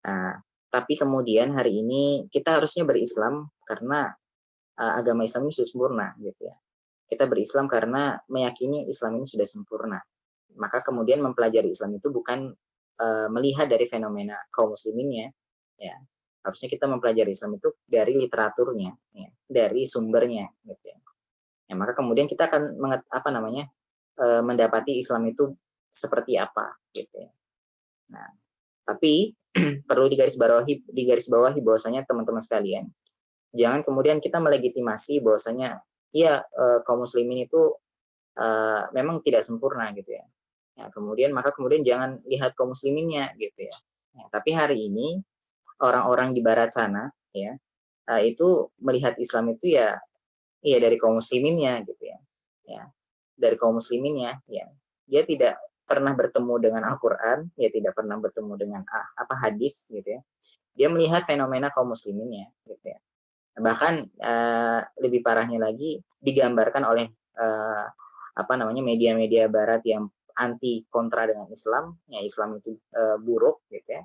D: Nah, tapi kemudian hari ini kita harusnya berislam karena agama Islam ini sudah sempurna gitu ya. Kita berislam karena meyakini Islam ini sudah sempurna. Maka kemudian mempelajari Islam itu bukan melihat dari fenomena kaum musliminnya ya. Harusnya kita mempelajari Islam itu dari literaturnya ya, dari sumbernya gitu ya. Ya maka kemudian kita akan mendapati Islam itu seperti apa gitu ya. Nah, tapi perlu digarisbawahi bahwasanya teman-teman sekalian, jangan kemudian kita melegitimasi bahwasanya iya kaum muslimin itu memang tidak sempurna gitu ya. Ya kemudian jangan lihat kaum musliminnya gitu ya. Ya tapi hari ini orang-orang di barat sana ya itu melihat Islam itu ya dari kaum musliminnya gitu ya. Ya, dari kaum musliminnya ya. Dia tidak pernah bertemu dengan Al-Qur'an, ya tidak pernah bertemu dengan hadis gitu ya. Dia melihat fenomena kaum musliminnya gitu ya. Bahkan lebih parahnya lagi digambarkan oleh media-media barat yang anti kontra dengan Islam, ya Islam itu buruk gitu ya.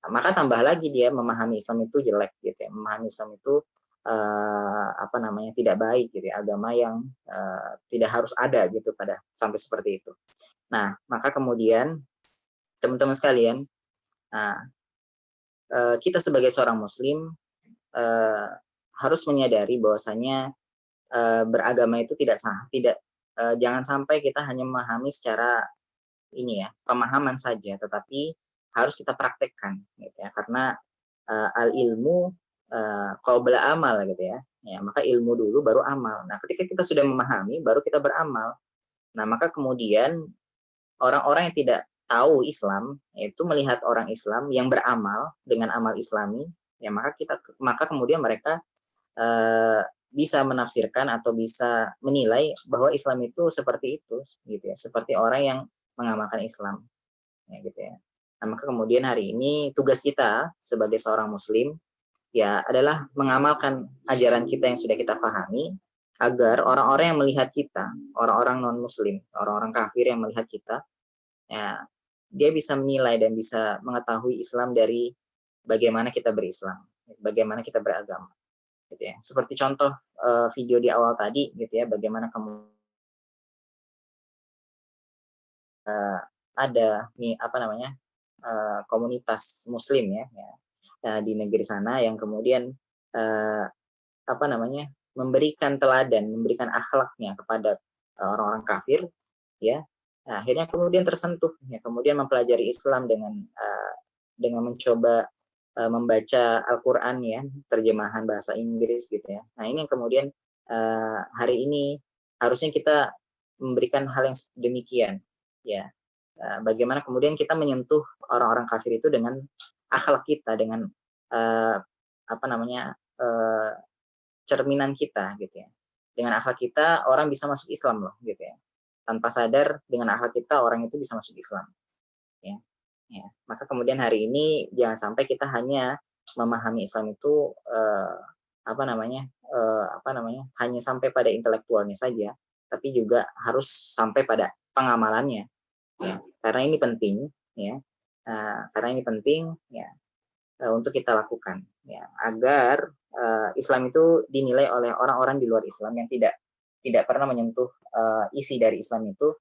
D: Maka tambah lagi dia memahami Islam itu jelek gitu ya, memahami Islam itu tidak baik gitu ya, agama yang tidak harus ada gitu sampai seperti itu. Nah, maka kemudian teman-teman sekalian, kita sebagai seorang muslim harus menyadari bahwasanya beragama itu tidak jangan sampai kita hanya memahami secara ini ya, pemahaman saja, tetapi harus kita praktekkan gitu ya. Karena al ilmu qabla amal gitu ya. Ya, maka ilmu dulu baru amal. Nah, ketika kita sudah memahami baru kita beramal. Nah, maka kemudian orang-orang yang tidak tahu Islam itu melihat orang Islam yang beramal dengan amal Islami, ya maka kemudian mereka bisa menafsirkan atau bisa menilai bahwa Islam itu seperti itu gitu ya, seperti orang yang mengamalkan Islam ya gitu ya. Nah, maka kemudian hari ini tugas kita sebagai seorang muslim ya adalah mengamalkan ajaran kita yang sudah kita pahami agar orang-orang yang melihat kita, orang-orang non muslim, orang-orang kafir yang melihat kita ya dia bisa menilai dan bisa mengetahui Islam dari bagaimana kita berislam, bagaimana kita beragama gitu ya. Seperti contoh video di awal tadi gitu ya, bagaimana kamu ada nih apa namanya komunitas muslim ya, di negeri sana yang kemudian apa namanya memberikan teladan, memberikan akhlaknya kepada orang-orang kafir ya. Nah, akhirnya kemudian tersentuh ya, kemudian mempelajari Islam dengan mencoba membaca Al-Quran ya, terjemahan bahasa Inggris gitu ya. Nah, ini yang kemudian hari ini harusnya kita memberikan hal yang demikian ya. Bagaimana kemudian kita menyentuh orang-orang kafir itu dengan akhlak kita, dengan apa namanya cerminan kita gitu ya. Dengan akhlak kita orang bisa masuk Islam loh gitu ya. Tanpa sadar dengan akhlak kita orang itu bisa masuk Islam ya. Ya, maka kemudian hari ini jangan sampai kita hanya memahami Islam itu apa namanya hanya sampai pada intelektualnya saja, tapi juga harus sampai pada pengamalannya. Ya, karena ini penting, ya, karena ini penting, ya, untuk kita lakukan, ya, agar Islam itu dinilai oleh orang-orang di luar Islam yang tidak pernah menyentuh isi dari Islam itu,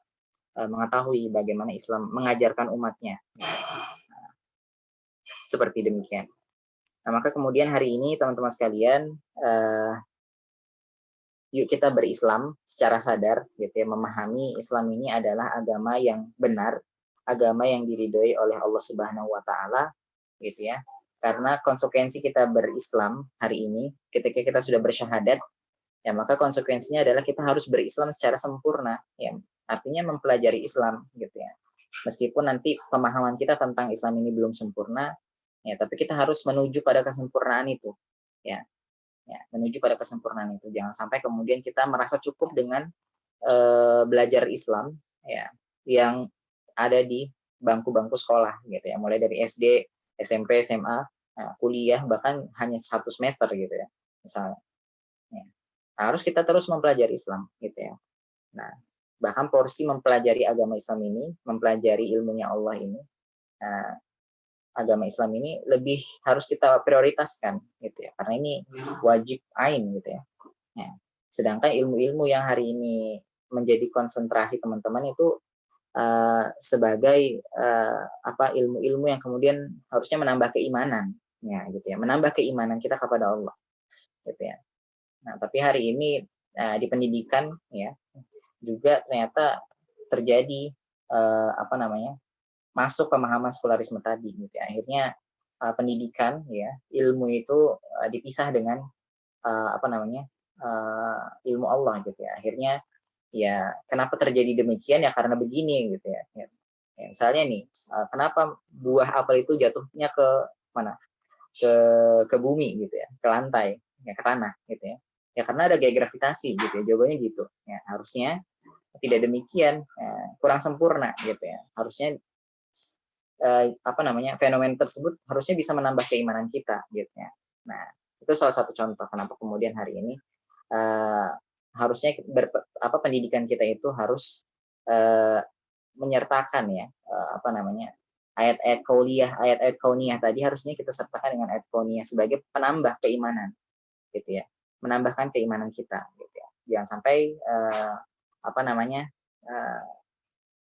D: mengetahui bagaimana Islam mengajarkan umatnya. Seperti demikian. Nah, maka kemudian hari ini teman-teman sekalian, yuk kita berislam secara sadar, gitu ya, memahami Islam ini adalah agama yang benar, agama yang diridhoi oleh Allah Subhanahu Wa Taala, gitu ya. Karena konsekuensi kita berislam hari ini, ketika kita sudah bersyahadat, ya maka konsekuensinya adalah kita harus berislam secara sempurna, ya. Artinya mempelajari Islam gitu ya. Meskipun nanti pemahaman kita tentang Islam ini belum sempurna, ya tapi kita harus menuju pada kesempurnaan itu, ya. Ya, menuju pada kesempurnaan itu. Jangan sampai kemudian kita merasa cukup dengan belajar Islam, ya, yang ada di bangku-bangku sekolah gitu ya. Mulai dari SD, SMP, SMA, kuliah bahkan hanya 1 semester gitu ya. Misalnya. Ya. Harus kita terus mempelajari Islam gitu ya. Nah, bahkan porsi mempelajari agama Islam ini, mempelajari ilmunya Allah ini, agama Islam ini lebih harus kita prioritaskan gitu ya, karena ini wajib ain gitu ya. Ya. Sedangkan ilmu-ilmu yang hari ini menjadi konsentrasi teman-teman itu sebagai ilmu-ilmu yang kemudian harusnya menambah keimanan, ya gitu ya, menambah keimanan kita kepada Allah, gitu ya. Nah, tapi hari ini di pendidikan ya juga ternyata terjadi masuk pemahaman sekularisme tadi gitu ya. Akhirnya pendidikan ya, ilmu itu dipisah dengan ilmu Allah gitu ya. Akhirnya ya kenapa terjadi demikian ya karena begini gitu ya. Ya, misalnya nih, kenapa buah apel itu jatuhnya ke mana? Ke bumi gitu ya, ke lantai, ya ke tanah gitu ya. Ya karena ada gaya gravitasi gitu ya. Jawabannya gitu. Ya, harusnya tidak demikian, kurang sempurna gitu ya. Harusnya fenomena tersebut harusnya bisa menambah keimanan kita gitu ya. Nah, itu salah satu contoh kenapa kemudian hari ini harusnya pendidikan kita itu harus menyertakan ya ayat-ayat kauniyah tadi harusnya kita sertakan dengan ayat kauniyah sebagai penambah keimanan gitu ya, menambahkan keimanan kita gitu ya. Jangan sampai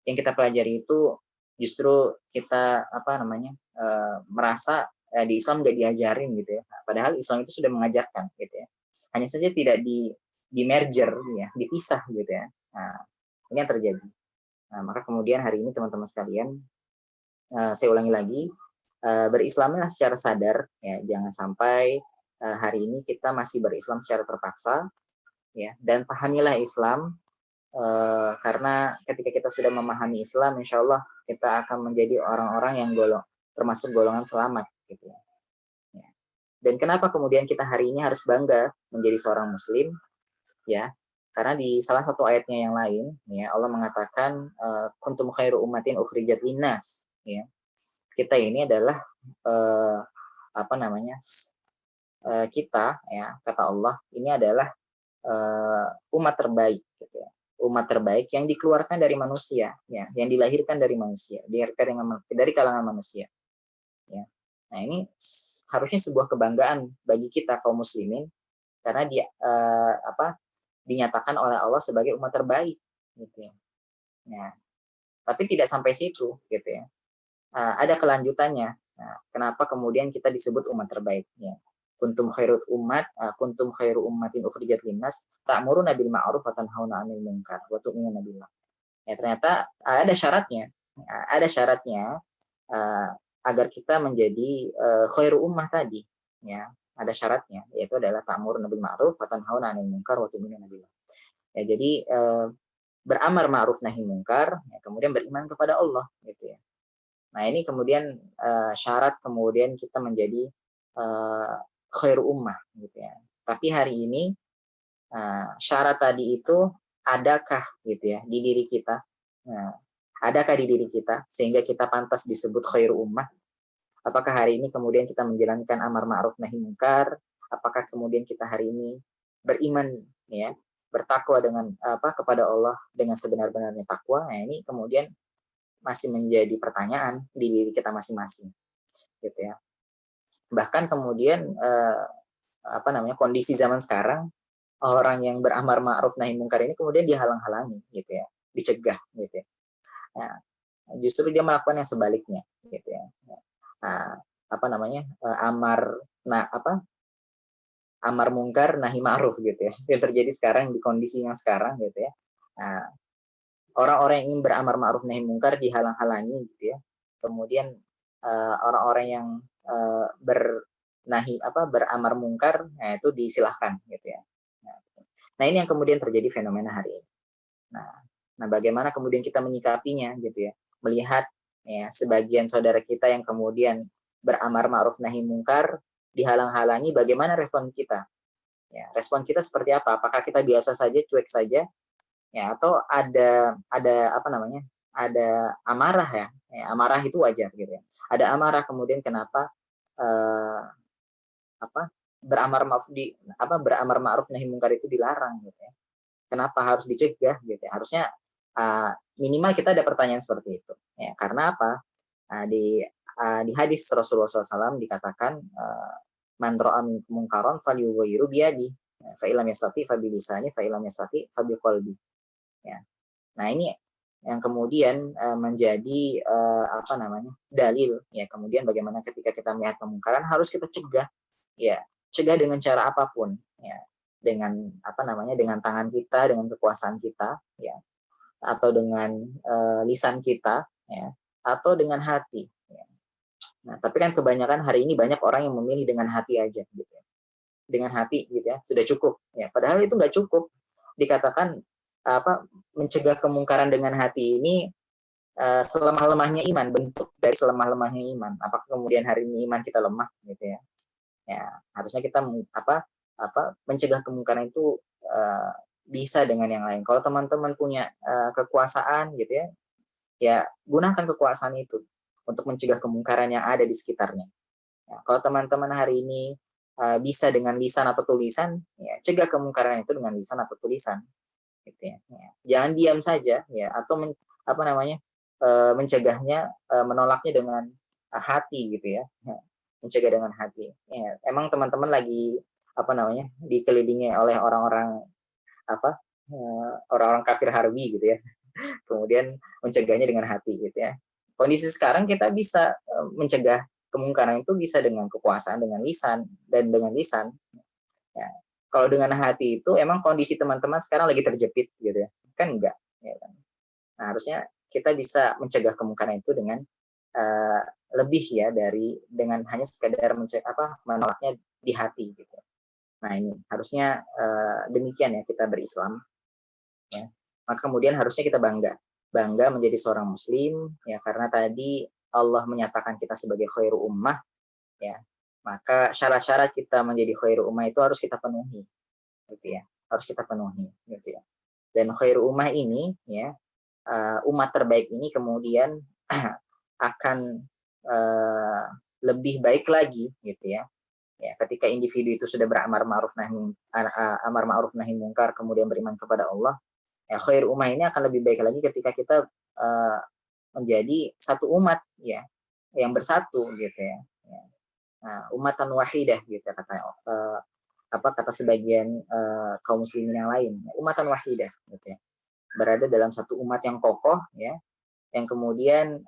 D: yang kita pelajari itu justru kita merasa di Islam nggak diajarin gitu ya. Padahal Islam itu sudah mengajarkan gitu ya. Hanya saja tidak di merger ya, dipisah gitu ya. Nah, Ini yang terjadi. Nah, maka kemudian hari ini teman-teman sekalian, saya ulangi lagi, berislamlah secara sadar, ya, jangan sampai hari ini kita masih berislam secara terpaksa, ya, dan pahamilah Islam, karena ketika kita sudah memahami Islam, insya Allah kita akan menjadi orang-orang yang termasuk golongan selamat, gitu ya. Dan kenapa kemudian kita hari ini harus bangga menjadi seorang Muslim, ya? Karena di salah satu ayatnya yang lain, ya, Allah mengatakan kuntum khairu ummatin ukhrijat linnas, ya. Kita ini adalah kita, ya, kata Allah, ini adalah umat terbaik, gitu ya. Umat terbaik yang dikeluarkan dari manusia, ya, yang dilahirkan dari manusia, dari kalangan manusia, ya. Nah, ini harusnya sebuah kebanggaan bagi kita kaum muslimin karena dia dinyatakan oleh Allah sebagai umat terbaik, gitu ya. Nah, tapi tidak sampai situ, gitu ya. Ada kelanjutannya. Nah, kenapa kemudian kita disebut umat terbaik? Ya. Kuntum khairu ummatin ukhrijat linnas ta'muruna bil ma'ruf wa tanhauna 'anil munkar wa tu'minuna billah. Ya, ternyata ada syaratnya. Ada syaratnya agar kita menjadi khairu ummah tadi, ya. Ada syaratnya, yaitu adalah ta'muruna bil ma'ruf wa tanhauna 'anil munkar wa tu'minuna billah. Ya, jadi beramar ma'ruf nahi munkar, ya, kemudian beriman kepada Allah, gitu ya. Nah, ini kemudian syarat kemudian kita menjadi khairu ummah, gitu ya. Tapi hari ini syarat tadi itu adakah, gitu ya, di diri kita? Nah, adakah di diri kita sehingga kita pantas disebut khairu ummah? Apakah hari ini kemudian kita menjalankan amar ma'ruf nahi munkar? Apakah kemudian kita hari ini beriman, ya, bertakwa dengan kepada Allah dengan sebenar-benarnya takwa? Nah, ini kemudian masih menjadi pertanyaan di diri kita masing-masing, gitu ya. Bahkan kemudian kondisi zaman sekarang, orang yang beramar ma'ruf nahi munkar ini kemudian dihalang-halangi, gitu ya, dicegah, gitu ya. Nah, justru dia melakukan yang sebaliknya, gitu ya. Amar munkar nahi ma'ruf, gitu ya. Yang terjadi sekarang di kondisi yang sekarang, gitu ya. Nah, orang-orang yang ingin beramar ma'ruf nahi munkar dihalang-halangi, gitu ya. Kemudian orang-orang yang beramar munkar, nah, itu disilahkan, gitu ya. Nah, ini yang kemudian terjadi fenomena hari ini. Nah, bagaimana kemudian kita menyikapinya, gitu ya. Melihat, ya, sebagian saudara kita yang kemudian beramar ma'ruf nahi munkar dihalang-halangi, bagaimana respon kita? Ya, respon kita seperti apa? Apakah kita biasa saja, cuek saja? Ya, atau ada amarah, ya. Amarah itu wajar, gitu ya. Ada amarah kemudian kenapa beramar ma'ruf nahi munkar itu dilarang, gitu ya. Kenapa harus dicegah, gitu ya. Harusnya minimal kita ada pertanyaan seperti itu, ya. Karena apa? Di hadis Rasulullah SAW dikatakan man ra'a minkum munkaran falyughayyiru biyadihi fa illam yastati fa bilisani fa illam yastati fa biqalbi, ya. Nah, ini yang kemudian menjadi dalil, ya, kemudian bagaimana ketika kita melihat kemungkaran harus kita cegah, ya, cegah dengan cara apapun, ya, dengan dengan tangan kita, dengan kekuasaan kita, ya, atau dengan lisan kita, ya, atau dengan hati, ya. Nah, tapi kan kebanyakan hari ini banyak orang yang memilih dengan hati aja, gitu ya. Dengan hati, gitu ya, sudah cukup, ya. Padahal itu nggak cukup. Dikatakan mencegah kemungkaran dengan hati ini selemah-lemahnya iman, bentuk dari selemah-lemahnya iman. Apakah kemudian hari ini iman kita lemah, gitu ya? Ya, harusnya kita mencegah kemungkaran itu bisa dengan yang lain. Kalau teman-teman punya kekuasaan, gitu ya, ya gunakan kekuasaan itu untuk mencegah kemungkaran yang ada di sekitarnya. Ya, kalau teman-teman hari ini bisa dengan lisan atau tulisan, ya cegah kemungkaran itu dengan lisan atau tulisan, gitu ya. Ya, jangan diam saja, ya, atau mencegahnya, menolaknya dengan hati, gitu ya. Mencegah dengan hati. Ya, emang teman-teman lagi dikelilingi oleh orang-orang orang-orang kafir harbi, gitu ya. Kemudian mencegahnya dengan hati, gitu ya. Kondisi sekarang kita bisa mencegah kemungkaran itu bisa dengan kekuasaan, dengan lisan, dan dengan lisan. Ya. Kalau dengan hati itu emang kondisi teman-teman sekarang lagi terjepit, gitu ya. Kan enggak. ya kan. Nah, harusnya kita bisa mencegah kemungkaran itu dengan lebih ya dengan hanya sekedar menolaknya di hati gitu. Nah, ini harusnya demikian ya kita berislam ya. Maka kemudian harusnya kita bangga menjadi seorang muslim ya, karena tadi Allah menyatakan kita sebagai khairu ummah ya. Maka syarat-syarat kita menjadi khairu ummah itu harus kita penuhi gitu ya. Harus kita penuhi gitu ya. Dan khairu ummah ini ya, umat terbaik ini kemudian akan lebih baik lagi gitu ya. Ya, ketika individu itu sudah beramar ma'ruf nahi mungkar, kemudian beriman kepada Allah, ya khair ummah ini akan lebih baik lagi ketika kita menjadi satu umat ya, yang bersatu gitu ya. Nah, umatan wahidah gitu kata sebagian kaum muslimin yang lain, umatan wahidah gitu ya. Berada dalam satu umat yang kokoh ya, yang kemudian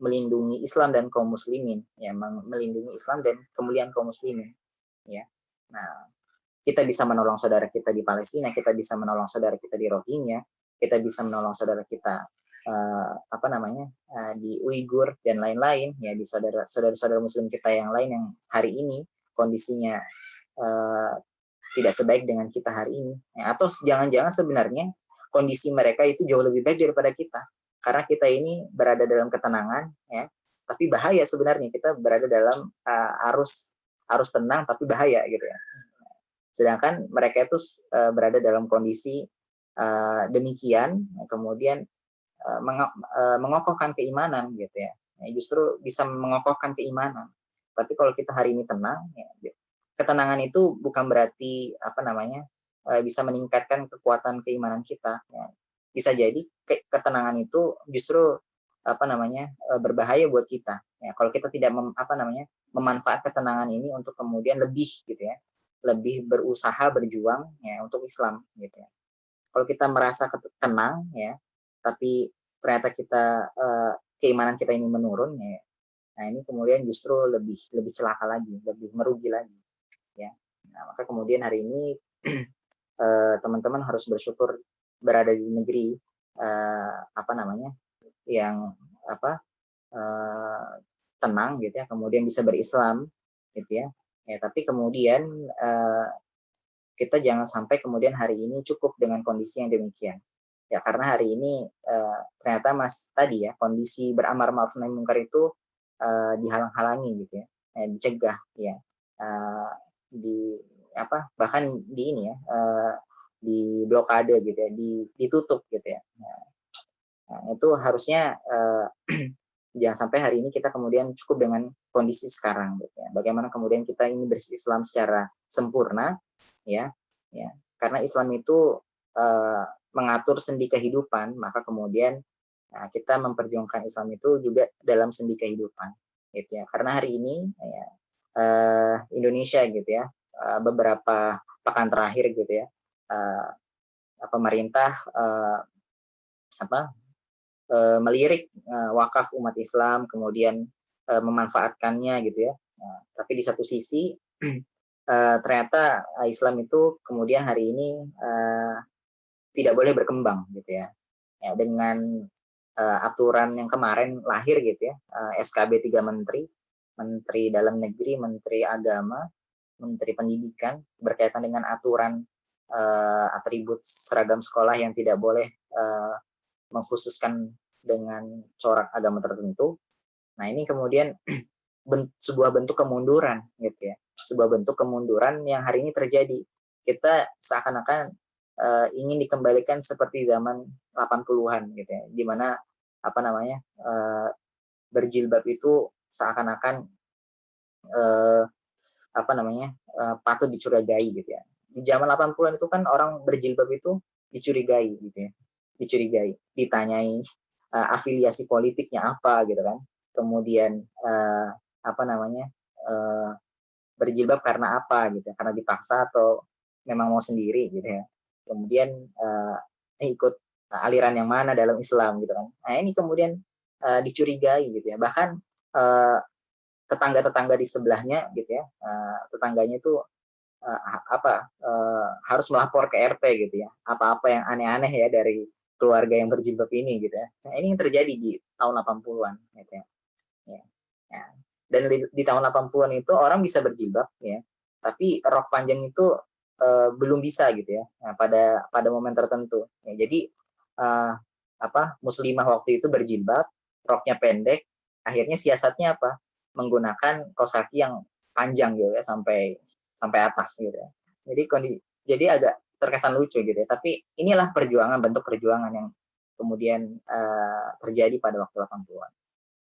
D: melindungi Islam dan kaum muslimin ya, melindungi Islam dan kemuliaan kaum muslimin ya. Nah, kita bisa menolong saudara kita di Palestina, kita bisa menolong saudara kita di Rohingya, kita bisa menolong saudara kita di Uighur dan lain-lain ya, di saudara-saudara muslim kita yang lain yang hari ini kondisinya tidak sebaik dengan kita hari ini ya, atau jangan-jangan sebenarnya kondisi mereka itu jauh lebih baik daripada kita. Karena kita ini berada dalam ketenangan ya, tapi bahaya sebenarnya kita berada dalam arus tenang tapi bahaya gitu ya. Sedangkan mereka itu berada dalam kondisi demikian, kemudian mengokohkan keimanan gitu ya. Justru bisa mengokohkan keimanan. Tapi kalau kita hari ini tenang, ya, ketenangan itu bukan berarti bisa meningkatkan kekuatan keimanan kita. Ya. Bisa jadi ketenangan itu justru berbahaya buat kita. Ya, kalau kita tidak memanfaat ketenangan ini untuk kemudian lebih gitu ya, lebih berusaha berjuang ya untuk Islam gitu ya. Kalau kita merasa tenang ya, tapi ternyata kita keimanan kita ini menurun ya, nah ini kemudian justru lebih celaka lagi, lebih merugi lagi ya. Nah, maka kemudian hari ini teman-teman harus bersyukur berada di negeri yang tenang gitu ya, kemudian bisa berislam gitu ya. Ya, tapi kemudian kita jangan sampai kemudian hari ini cukup dengan kondisi yang demikian. Ya, karena hari ini ternyata tadi ya, kondisi beramar ma'ruf nahi mungkar itu dihalang-halangi gitu ya, dicegah ya, bahkan di ini ya, di blokade gitu ya, ditutup gitu ya. Nah, itu harusnya jangan sampai hari ini kita kemudian cukup dengan kondisi sekarang gitu ya. Bagaimana kemudian kita ini berislam secara sempurna ya, karena Islam itu mengatur sendi kehidupan, maka kemudian kita memperjuangkan Islam itu juga dalam sendi kehidupan gitu ya. Karena hari ini ya, Indonesia gitu ya, beberapa pekan terakhir gitu ya, pemerintah melirik wakaf umat Islam, kemudian memanfaatkannya gitu ya. Tapi di satu sisi ternyata Islam itu kemudian hari ini tidak boleh berkembang gitu ya. Ya, dengan aturan yang kemarin lahir gitu ya, SKB 3 Menteri Dalam Negeri, Menteri Agama, Menteri Pendidikan, berkaitan dengan aturan atribut seragam sekolah yang tidak boleh mengkhususkan dengan corak agama tertentu. Nah, ini kemudian sebuah bentuk kemunduran gitu ya. Sebuah bentuk kemunduran yang hari ini terjadi. Kita seakan-akan ingin dikembalikan seperti zaman 80-an gitu ya, di mana berjilbab itu seakan-akan patut dicurigai gitu ya. Di zaman 80-an itu kan orang berjilbab itu dicurigai gitu ya. Ditanyai afiliasi politiknya apa gitu kan. Kemudian berjilbab karena apa gitu, karena dipaksa atau memang mau sendiri gitu ya. Kemudian ikut aliran yang mana dalam Islam gitu kan. Nah, ini kemudian dicurigai gitu ya. Bahkan tetangga-tetangga di sebelahnya gitu ya, tetangganya itu harus melapor ke RT gitu ya, apa-apa yang aneh-aneh ya dari keluarga yang berjilbab ini gitu ya. Nah, ini yang terjadi di tahun 80-an gitu ya. Ya. Ya. Dan di tahun 80-an itu orang bisa berjilbab ya, tapi rok panjang itu belum bisa gitu ya. Nah, pada momen tertentu. Ya, jadi muslimah waktu itu berjilbab, roknya pendek, akhirnya siasatnya apa? Menggunakan kaos kaki yang panjang gitu ya sampai atas gitu ya. Jadi agak terkesan lucu gitu ya. Tapi inilah bentuk perjuangan yang kemudian terjadi pada waktu 80-an.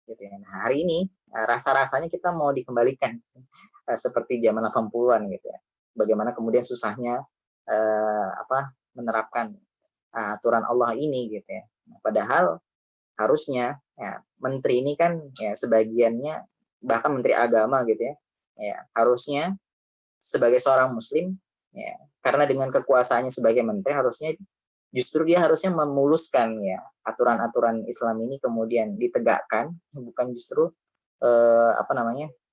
D: Gitu ya. Nah, hari ini rasa-rasanya kita mau dikembalikan seperti zaman 80-an gitu ya. Bagaimana kemudian susahnya menerapkan aturan Allah ini gitu ya. Nah, padahal harusnya ya, menteri ini kan ya sebagiannya bahkan menteri agama gitu ya. Ya, harusnya sebagai seorang muslim ya, karena dengan kekuasaannya sebagai menteri harusnya justru dia harusnya memuluskan ya aturan-aturan Islam ini kemudian ditegakkan, bukan justru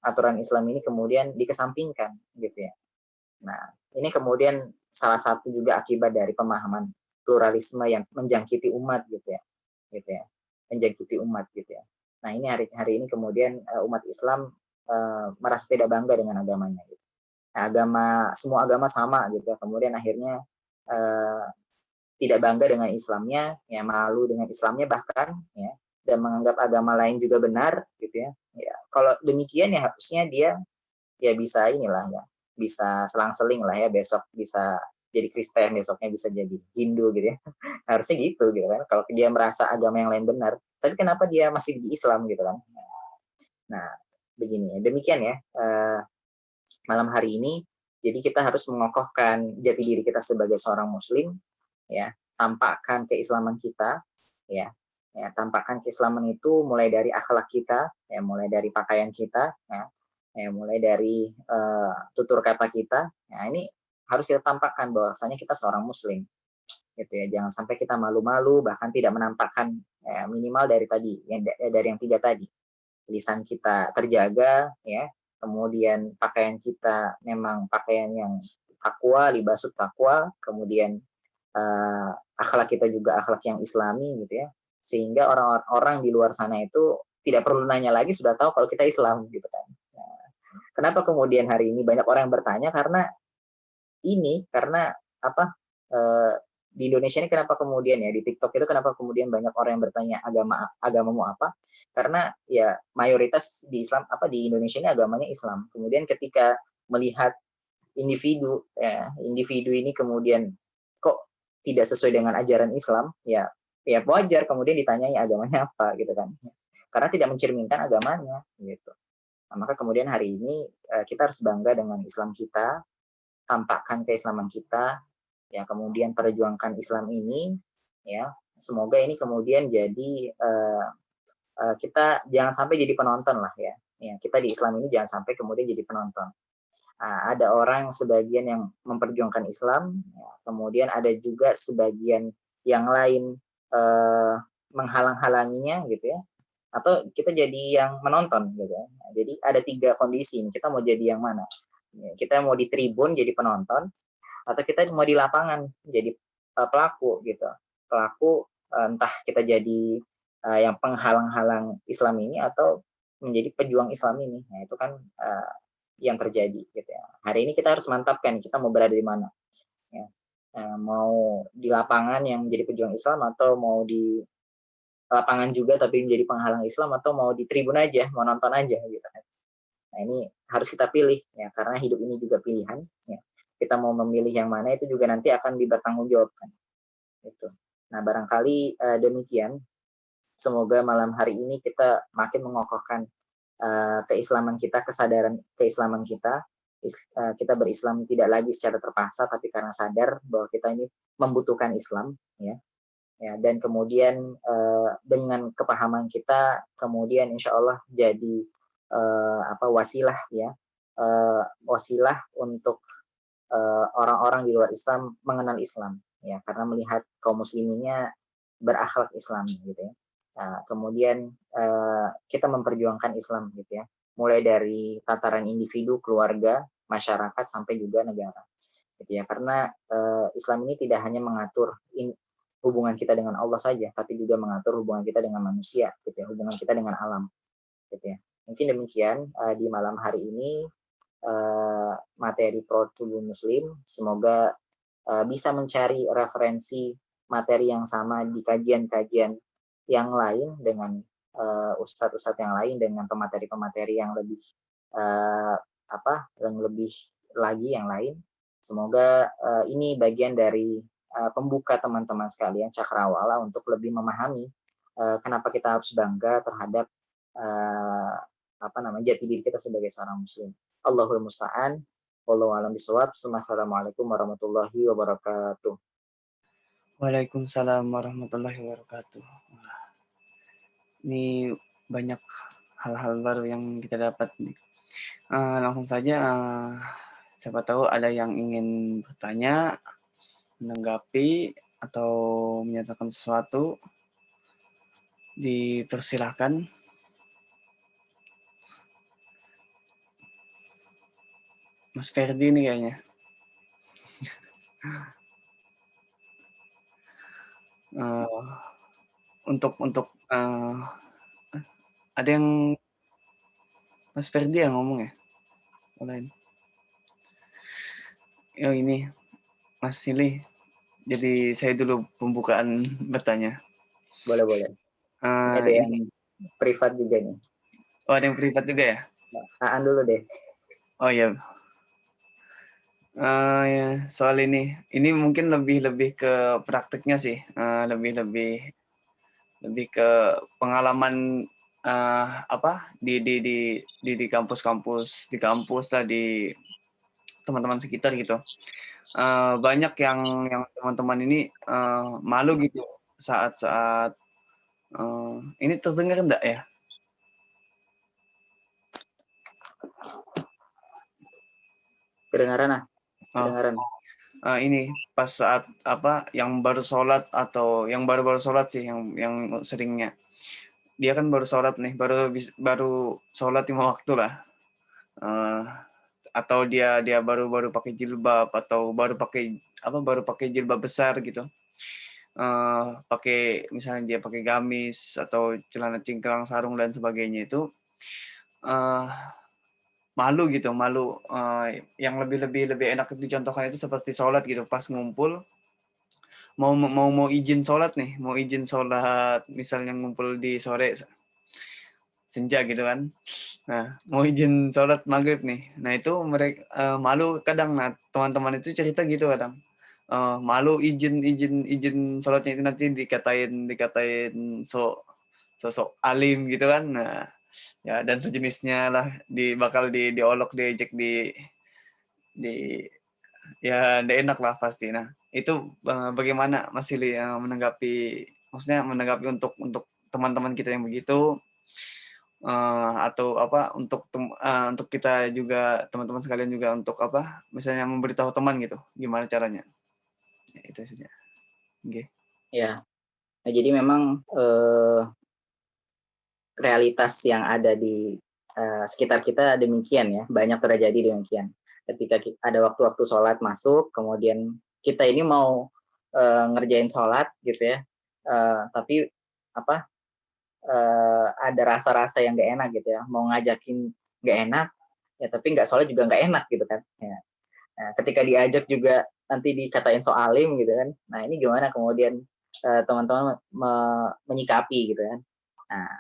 D: aturan Islam ini kemudian dikesampingkan gitu ya. Nah, ini kemudian salah satu juga akibat dari pemahaman pluralisme yang menjangkiti umat gitu ya, menjangkiti umat gitu ya. Nah, ini hari ini kemudian umat Islam merasa tidak bangga dengan agamanya gitu. Nah, semua agama sama gitu ya. Kemudian akhirnya tidak bangga dengan Islamnya, ya malu dengan Islamnya bahkan ya, dan menganggap agama lain juga benar gitu ya. Ya, kalau demikian ya harusnya dia ya bisa inilah ya, bisa selang-seling lah ya, besok bisa jadi Kristen, besoknya bisa jadi Hindu gitu ya. Harusnya gitu gitu kan. Kalau dia merasa agama yang lain benar, tapi kenapa dia masih di Islam gitu kan. Nah, begini ya. Demikian ya malam hari ini. Jadi kita harus mengokohkan jati diri kita sebagai seorang muslim ya, tampakkan keislaman kita ya. Ya, tampakkan keislaman itu mulai dari akhlak kita, ya, mulai dari pakaian kita, ya, mulai dari tutur kata kita. Nah, ini harus kita tampakkan bahwasanya kita seorang muslim. Gitu ya. Jangan sampai kita malu-malu bahkan tidak menampakkan minimal dari tadi dari yang 3 tadi. Lisan kita terjaga ya, kemudian pakaian kita memang pakaian yang takwa, libasut takwa, kemudian akhlak kita juga akhlak yang islami gitu ya, sehingga orang-orang di luar sana itu tidak perlu nanya lagi sudah tahu kalau kita Islam gitu kan. Nah, kenapa kemudian hari ini banyak orang yang bertanya karena apa di Indonesia ini kenapa kemudian ya di TikTok itu kenapa kemudian banyak orang yang bertanya agamamu apa? Karena ya mayoritas di di Indonesia ini agamanya Islam. Kemudian ketika melihat individu ini kemudian kok tidak sesuai dengan ajaran Islam, ya wajar kemudian ditanyai agamanya apa gitu kan. Karena tidak mencerminkan agamanya gitu. Nah, maka kemudian hari ini kita harus bangga dengan Islam kita, tampakkan keislaman kita, ya kemudian perjuangkan Islam ini, ya semoga ini kemudian jadi kita jangan sampai jadi penonton lah ya. Kita di Islam ini jangan sampai kemudian jadi penonton. Ada orang sebagian yang memperjuangkan Islam, ya, kemudian ada juga sebagian yang lain menghalang-halanginya gitu ya, atau kita jadi yang menonton gitu ya. Nah, jadi ada 3 kondisi, kita mau jadi yang mana? Ya, kita mau di tribun jadi penonton, atau kita mau di lapangan jadi pelaku gitu. Pelaku entah kita jadi yang penghalang-halang Islam ini atau menjadi pejuang Islam ini. Nah, itu kan yang terjadi gitu ya. Hari ini kita harus mantapkan kita mau berada di mana. Ya. Mau di lapangan yang menjadi pejuang Islam atau mau di lapangan juga tapi menjadi penghalang Islam atau mau di tribun aja, mau nonton aja gitu kan. Nah, ini harus kita pilih ya karena hidup ini juga pilihan ya. Kita mau memilih yang mana itu juga nanti akan dipertanggungjawabkan. Itu. Nah, barangkali demikian. Semoga malam hari ini kita makin mengokohkan keislaman kita, kesadaran keislaman kita. Kita berislam tidak lagi secara terpaksa, tapi karena sadar bahwa kita ini membutuhkan Islam, ya. Ya, dan kemudian dengan kepahaman kita, kemudian insya Allah jadi wasilah, ya, wasilah untuk orang-orang di luar Islam mengenal Islam, ya, karena melihat kaum musliminnya berakhlak Islam, gitu ya. Kemudian kita memperjuangkan Islam gitu ya, mulai dari tataran individu, keluarga, masyarakat sampai juga negara, gitu ya. Karena Islam ini tidak hanya mengatur hubungan kita dengan Allah saja, tapi juga mengatur hubungan kita dengan manusia, gitu ya, hubungan kita dengan alam, gitu ya. Mungkin demikian di malam hari ini materi Pro Tubuh Muslim. Semoga bisa mencari referensi materi yang sama di kajian-kajian yang lain dengan ustadz-ustadz yang lain, dengan pemateri-pemateri yang lebih yang lebih lagi yang lain. Semoga ini bagian dari pembuka teman-teman sekalian cakrawala untuk lebih memahami kenapa kita harus bangga terhadap jati diri kita sebagai seorang muslim. Allahul musta'an. Wallahu a'lam bishawab. Assalamualaikum warahmatullahi wabarakatuh.
A: Waalaikumsalam warahmatullahi wabarakatuh. Wah, ini banyak hal-hal baru yang kita dapat nih. Langsung saja, siapa tahu ada yang ingin bertanya, menanggapi, atau menyatakan sesuatu, dipersilahkan. Mas Ferdi nih kayaknya. Untuk ada yang Mas Ferdi yang ngomong ya? Lain. Oh ini, Mas Silih. Jadi saya dulu pembukaan bertanya.
D: Boleh. Ini ada yang privat juga nih.
A: Oh, ada yang privat juga ya?
D: Aan dulu deh.
A: Oh iya. Ya, soal ini mungkin lebih ke prakteknya sih, lebih ke pengalaman di kampus lah, di teman-teman sekitar gitu. Banyak yang teman-teman ini malu gitu saat ini terdengar enggak ya?
D: Kedengaran.
A: Ini pas saat yang baru sholat atau yang baru sholat sih, yang seringnya dia kan baru sholat nih, baru sholat 5 waktu lah, atau dia baru pakai jilbab, atau baru pakai jilbab besar gitu, misalnya dia pakai gamis atau celana cingkrang, sarung dan sebagainya, itu malu, yang lebih enak dicontohkan itu seperti sholat gitu, pas ngumpul mau izin sholat misalnya ngumpul di sore senja gitu kan, nah mau izin sholat maghrib nih, nah itu mereka malu kadang. Nah teman-teman itu cerita gitu kadang, malu izin sholatnya itu, nanti dikatain sosok alim gitu kan. Nah ya, dan sejenisnya lah, bakal diolok, diejek, ya nggak enak lah pasti. Nah itu bagaimana Mas Sili menanggapi untuk teman-teman kita yang begitu, atau untuk kita juga, teman-teman sekalian juga, untuk misalnya memberitahu teman gitu, gimana caranya? Ya, itu saja. Okay.
D: Ya. Nah, jadi memang realitas yang ada di sekitar kita demikian ya, banyak terjadi demikian. Ketika ada waktu-waktu sholat masuk, kemudian kita ini mau ngerjain sholat gitu ya, tapi ada rasa-rasa yang gak enak gitu ya, mau ngajakin gak enak, ya tapi nggak sholat juga nggak enak gitu kan. Ya. Nah, ketika diajak juga nanti dikatain soalim gitu kan. Nah ini gimana kemudian teman-teman menyikapi gitu kan. Nah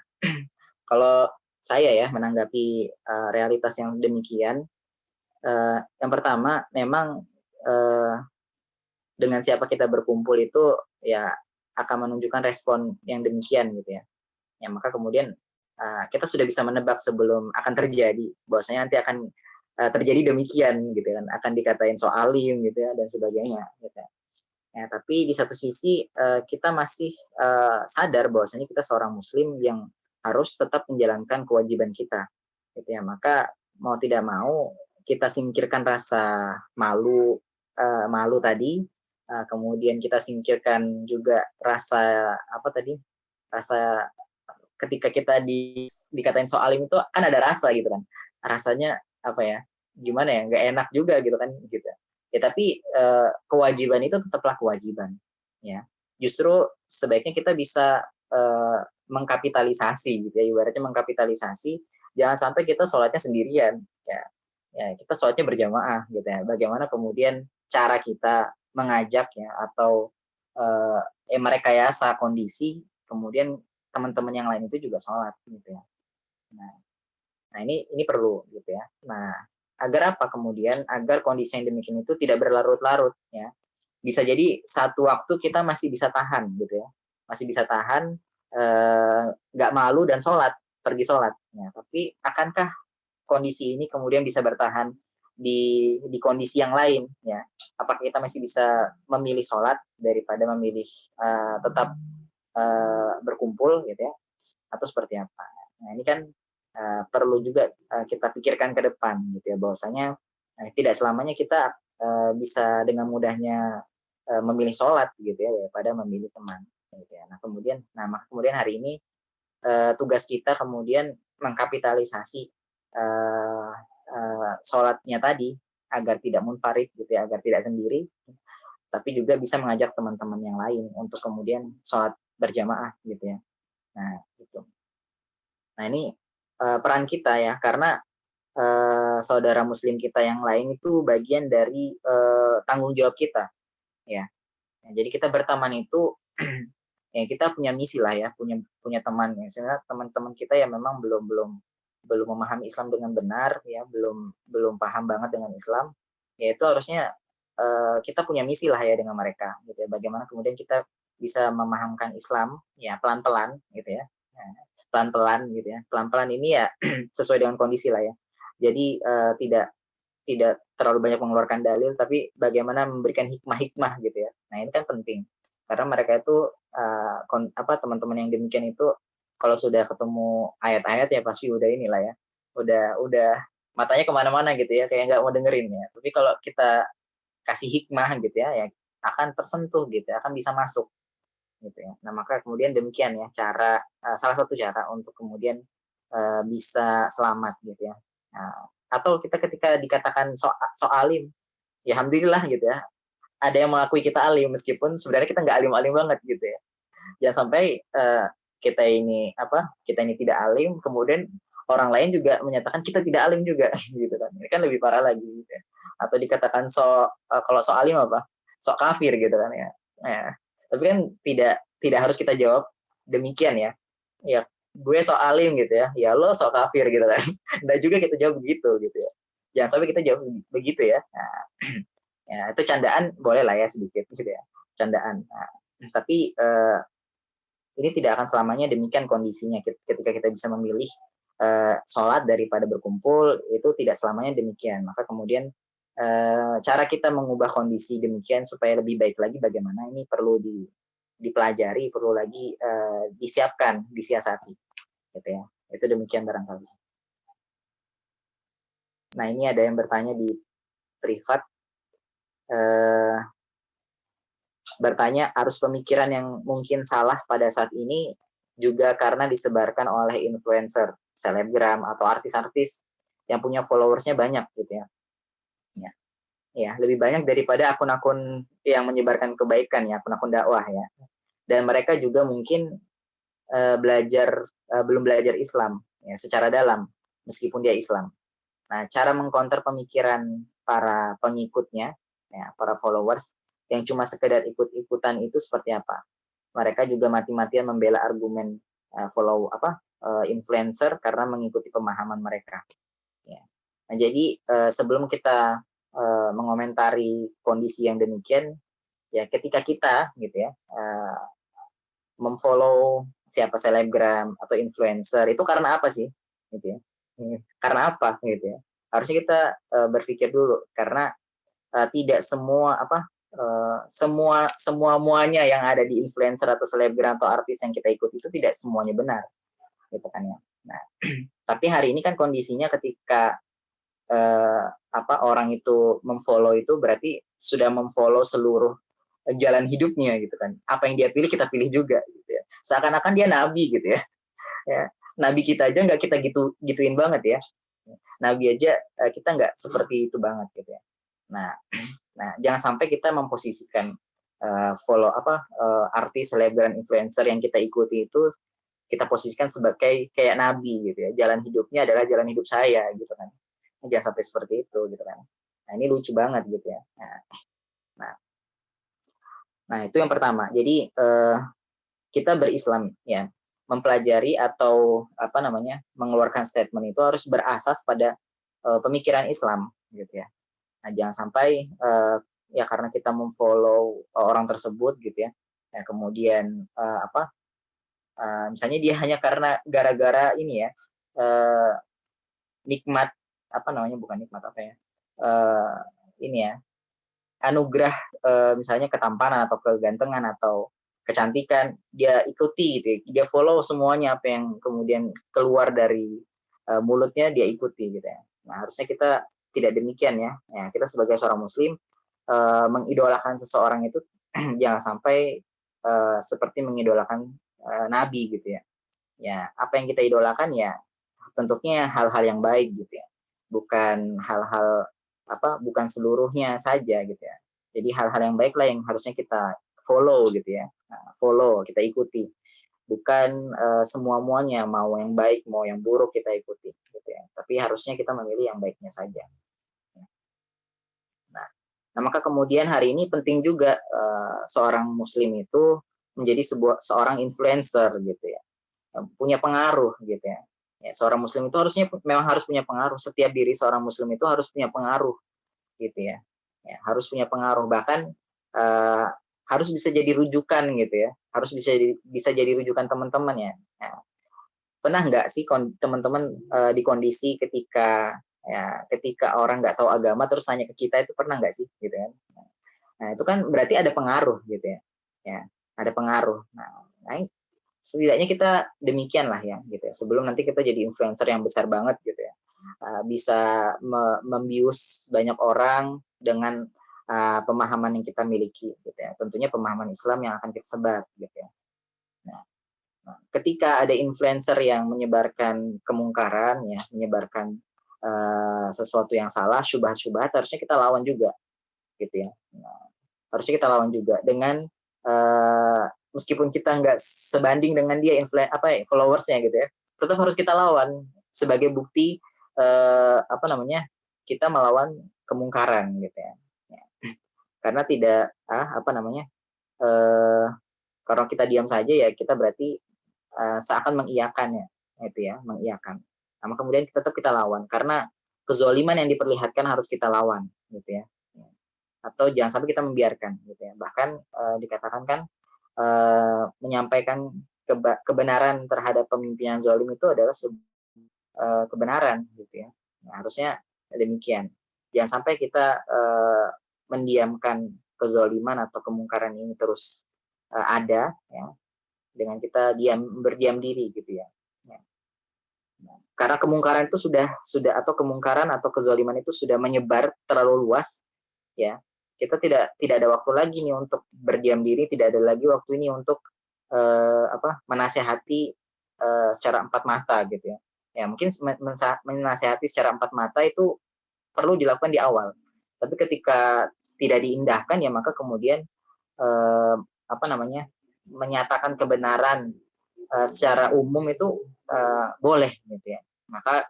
D: kalau saya ya menanggapi realitas yang demikian, yang pertama memang dengan siapa kita berkumpul itu ya akan menunjukkan respon yang demikian gitu ya. Ya maka kemudian kita sudah bisa menebak sebelum akan terjadi bahwasanya nanti akan terjadi demikian gitu kan, akan dikatain soalim gitu ya dan sebagainya gitu. Ya, tapi di satu sisi kita masih sadar bahwasanya kita seorang muslim yang harus tetap menjalankan kewajiban kita gitu ya. Maka mau tidak mau kita singkirkan rasa malu tadi, kemudian kita singkirkan juga rasa rasa ketika kita dikatain soalim itu kan ada rasa gitu kan, rasanya gimana ya, nggak enak juga gitu kan gitu. Ya tapi kewajiban itu tetaplah kewajiban ya. Justru sebaiknya kita bisa mengkapitalisasi gitu ya, ibaratnya mengkapitalisasi, jangan sampai kita sholatnya sendirian ya. Ya, kita sholatnya berjamaah gitu ya. Bagaimana kemudian cara kita mengajak ya atau merekayasa kondisi, kemudian teman-teman yang lain itu juga sholat gitu ya. Nah ini perlu gitu ya. Nah agar apa kemudian, agar kondisi yang demikian itu tidak berlarut-larut ya. Bisa jadi satu waktu kita masih bisa tahan gitu ya, masih bisa tahan, nggak malu dan pergi sholat ya. Tapi akankah kondisi ini kemudian bisa bertahan di kondisi yang lain ya? Apakah kita masih bisa memilih sholat daripada memilih tetap berkumpul gitu ya, atau seperti apa? Nah ini kan perlu juga kita pikirkan ke depan gitu ya, bahwasanya tidak selamanya kita bisa dengan mudahnya memilih sholat gitu ya daripada memilih teman gitu ya. Maka kemudian hari ini tugas kita kemudian mengkapitalisasi sholatnya tadi agar tidak munfarid gitu ya, agar tidak sendiri, tapi juga bisa mengajak teman-teman yang lain untuk kemudian sholat berjamaah gitu ya. Nah itu. Nah ini peran kita ya, karena saudara muslim kita yang lain itu bagian dari tanggung jawab kita ya. Nah, jadi kita berteman itu ya kita punya misi lah ya, punya teman ya. Sehingga teman-teman kita yang memang belum memahami Islam dengan benar ya, belum paham banget dengan Islam, ya itu harusnya kita punya misi lah ya dengan mereka gitu ya. Bagaimana kemudian kita bisa memahamkan Islam ya pelan-pelan gitu ya. Nah, pelan-pelan gitu ya. Pelan-pelan ini ya sesuai dengan kondisi lah ya. Jadi tidak terlalu banyak mengeluarkan dalil, tapi bagaimana memberikan hikmah-hikmah gitu ya. Nah ini kan penting, karena mereka itu teman-teman yang demikian itu kalau sudah ketemu ayat-ayat ya pasti udah inilah ya, udah matanya kemana-mana gitu ya, kayak nggak mau dengerin ya. Tapi kalau kita kasih hikmah gitu ya akan tersentuh gitu, akan bisa masuk gitu ya. Nah maka kemudian demikian ya salah satu cara untuk kemudian bisa selamat gitu ya. Nah, atau kita ketika dikatakan so alim, ya alhamdulillah gitu ya. Ada yang mengakui kita alim meskipun sebenarnya kita nggak alim-alim banget gitu ya. Jangan sampai kita ini tidak alim, kemudian orang lain juga menyatakan kita tidak alim juga gitu kan. Ini kan lebih parah lagi gitu ya. Atau dikatakan kalau so alim sok kafir gitu kan ya. Nah, tapi kan tidak harus kita jawab demikian ya. Ya gue sok alim gitu ya lo sok kafir gitu kan. Dan juga kita jawab begitu gitu ya. Jangan sampai kita jawab begitu ya. Nah, ya itu candaan boleh lah ya sedikit gitu ya, candaan. Nah, tapi ini tidak akan selamanya demikian kondisinya. Ketika kita bisa memilih sholat daripada berkumpul, itu tidak selamanya demikian. Maka kemudian cara kita mengubah kondisi demikian supaya lebih baik lagi bagaimana, ini perlu dipelajari, perlu lagi disiapkan, disiasati gitu ya. Itu demikian barangkali. Nah ini ada yang bertanya di privat, bertanya arus pemikiran yang mungkin salah pada saat ini juga karena disebarkan oleh influencer, selebgram atau artis-artis yang punya followersnya banyak gitu ya. Ya lebih banyak daripada akun-akun yang menyebarkan kebaikan ya, akun-akun dakwah ya. Dan mereka juga mungkin belum belajar Islam ya secara dalam meskipun dia Islam. Nah, cara mengcounter pemikiran para pengikutnya ya, para followers yang cuma sekedar ikut-ikutan itu seperti apa? Mereka juga mati-matian membela argumen influencer karena mengikuti pemahaman mereka. Ya. Nah, jadi sebelum kita mengomentari kondisi yang demikian, ya ketika kita gitu ya memfollow siapa selebgram atau influencer itu karena apa sih? Gitu ya. Karena apa gitu ya? Harusnya kita berpikir dulu, karena tidak semuanya yang ada di influencer atau selebgram atau artis yang kita ikuti itu tidak semuanya benar gitu kan ya. Nah, tapi hari ini kan kondisinya ketika orang itu memfollow itu berarti sudah memfollow seluruh jalan hidupnya gitu kan. Apa yang dia pilih kita pilih juga gitu ya. Seakan-akan dia nabi gitu ya. Ya, nabi kita aja nggak kita gituin banget ya. Nabi aja kita nggak seperti itu banget gitu ya. Nah, jangan sampai kita memposisikan artis, selebgram, influencer yang kita ikuti itu kita posisikan sebagai kayak nabi gitu ya. Jalan hidupnya adalah jalan hidup saya gitu kan. Jangan sampai seperti itu gitu kan. Nah, ini lucu banget gitu ya. Nah, itu yang pertama. Jadi kita berislam ya, mempelajari atau mengeluarkan statement itu harus berasas pada pemikiran Islam gitu ya. Nah, jangan sampai ya karena kita memfollow orang tersebut gitu ya. Ya kemudian misalnya dia hanya karena gara-gara ini ya nikmat bukan nikmat ini ya anugerah misalnya ketampanan atau kegantengan atau kecantikan dia ikuti gitu ya. Dia follow semuanya apa yang kemudian keluar dari mulutnya dia ikuti gitu ya. Nah, harusnya kita tidak demikian ya. Ya kita sebagai seorang muslim mengidolakan seseorang itu jangan sampai seperti mengidolakan nabi gitu ya. Ya, apa yang kita idolakan ya bentuknya hal-hal yang baik gitu ya. Bukan hal-hal bukan seluruhnya saja gitu ya. Jadi hal-hal yang baik lah yang harusnya kita follow gitu ya. Nah, follow, kita ikuti. Bukan semua-muanya, mau yang baik, mau yang buruk kita ikuti gitu ya. Tapi harusnya kita memilih yang baiknya saja. Nah, maka kemudian hari ini penting juga seorang muslim itu menjadi seorang influencer gitu ya. Punya pengaruh gitu ya. Ya, seorang muslim itu harusnya memang harus punya pengaruh. Setiap diri seorang muslim itu harus punya pengaruh gitu ya. Ya harus punya pengaruh, bahkan harus bisa jadi rujukan gitu ya. Harus bisa jadi rujukan teman-teman ya. Ya. Pernah nggak sih teman-teman di kondisi ketika orang nggak tahu agama terus tanya ke kita, itu pernah nggak sih gitu kan? Nah, itu kan berarti ada pengaruh gitu ya. Ya, ada pengaruh. Nah, setidaknya kita demikian lah ya gitu ya. Sebelum nanti kita jadi influencer yang besar banget gitu ya. Bisa membius banyak orang dengan pemahaman yang kita miliki gitu ya. Tentunya pemahaman Islam yang akan kita sebar gitu ya. Nah, ketika ada influencer yang menyebarkan kemungkaran ya, menyebarkan sesuatu yang salah, syubhat-syubhat, harusnya kita lawan juga gitu ya. Nah, harusnya kita lawan juga dengan meskipun kita nggak sebanding dengan dia followersnya gitu ya, tetap harus kita lawan sebagai bukti kita melawan kemungkaran gitu ya. Karena tidak kalau kita diam saja ya kita berarti seakan mengiyakan ya, itu ya, mengiyakan. Nah, kemudian tetap kita lawan karena kezoliman yang diperlihatkan harus kita lawan gitu ya. Atau jangan sampai kita membiarkan gitu ya. Bahkan dikatakan kan menyampaikan kebenaran terhadap pemimpinan zalim itu adalah kebenaran gitu ya. Nah, harusnya demikian. Jangan sampai kita mendiamkan kezaliman atau kemungkaran ini terus ada ya, dengan kita berdiam diri gitu ya. Nah, karena kemungkaran itu sudah atau kemungkaran atau kezaliman itu sudah menyebar terlalu luas ya. Kita tidak ada waktu lagi nih untuk berdiam diri, tidak ada lagi waktu ini untuk menasehati secara empat mata gitu ya. Ya mungkin menasehati secara empat mata itu perlu dilakukan di awal. Tapi ketika tidak diindahkan ya maka kemudian menyatakan kebenaran secara umum itu boleh gitu ya. Maka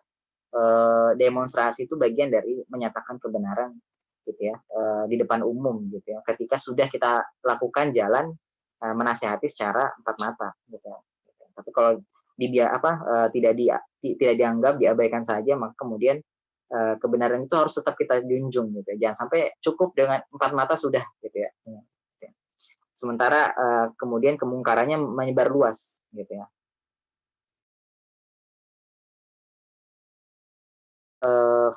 D: demonstrasi itu bagian dari menyatakan kebenaran gitu ya di depan umum gitu ya. Ketika sudah kita lakukan jalan menasehati secara empat mata gitu ya. Tapi kalau tidak dianggap, diabaikan saja, maka kemudian kebenaran itu harus tetap kita junjung gitu ya. Jangan sampai cukup dengan empat mata sudah gitu ya. Sementara kemudian kemungkarannya menyebar luas gitu ya.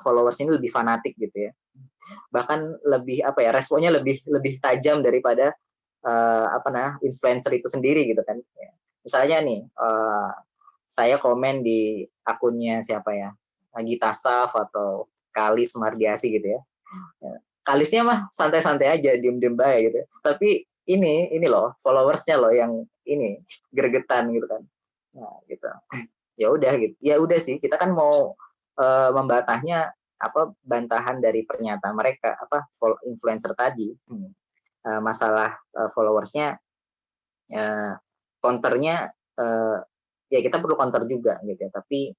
D: Followers ini lebih fanatik gitu ya. Bahkan lebih responnya lebih tajam daripada influencer itu sendiri gitu kan. Misalnya nih saya komen di akunnya siapa ya, Gita Saf atau Kalis Mardiasi gitu ya. Kalisnya mah santai-santai aja, diem-diem baik gitu. Tapi ini loh followersnya loh yang ini gregetan gitu kan. Nah gitu. Ya udah gitu. Ya udah sih, kita kan mau membantahnya bantahan dari pernyataan mereka influencer tadi. Masalah followersnya, counternya ya kita perlu counter juga gitu ya, tapi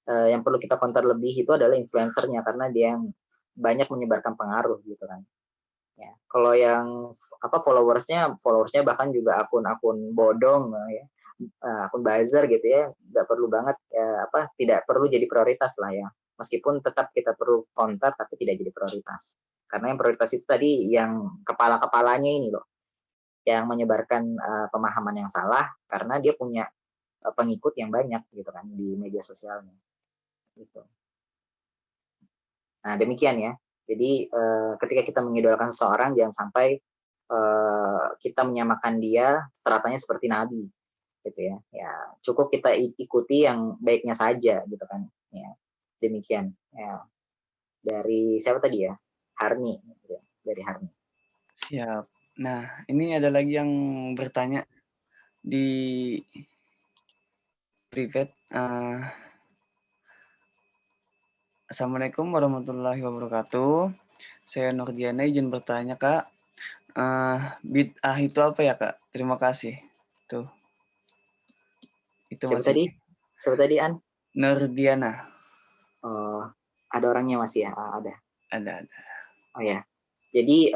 D: yang perlu kita counter lebih itu adalah influencernya karena dia yang banyak menyebarkan pengaruh gitu kan. Ya, kalau yang followersnya bahkan juga akun-akun bodong ya, akun buzzer gitu ya, nggak perlu banget tidak perlu jadi prioritas lah ya. Meskipun tetap kita perlu counter tapi tidak jadi prioritas. Karena yang prioritas itu tadi yang kepala-kepalanya ini loh, yang menyebarkan pemahaman yang salah karena dia punya pengikut yang banyak gitu kan di media sosialnya. Gitu. Nah, demikian ya. Jadi ketika kita mengidolakan seseorang jangan sampai kita menyamakan dia stratanya seperti nabi gitu ya. Ya, cukup kita ikuti yang baiknya saja gitu kan. Ya. Demikian. Ya. Dari siapa tadi ya? Harni gitu ya. Dari Harni.
A: Siap. Nah, ini ada lagi yang bertanya di private. Assalamualaikum warahmatullahi wabarakatuh. Saya Nurdiana, izin bertanya Kak. Bid'ah itu apa ya Kak? Terima kasih. Tuh. Itu
D: Siapa
A: masih
D: tadi? Siapa tadi, An?
A: Nurdiana.
D: Oh, ada orangnya masih ya? Ada.
A: Ada.
D: Oh ya. Jadi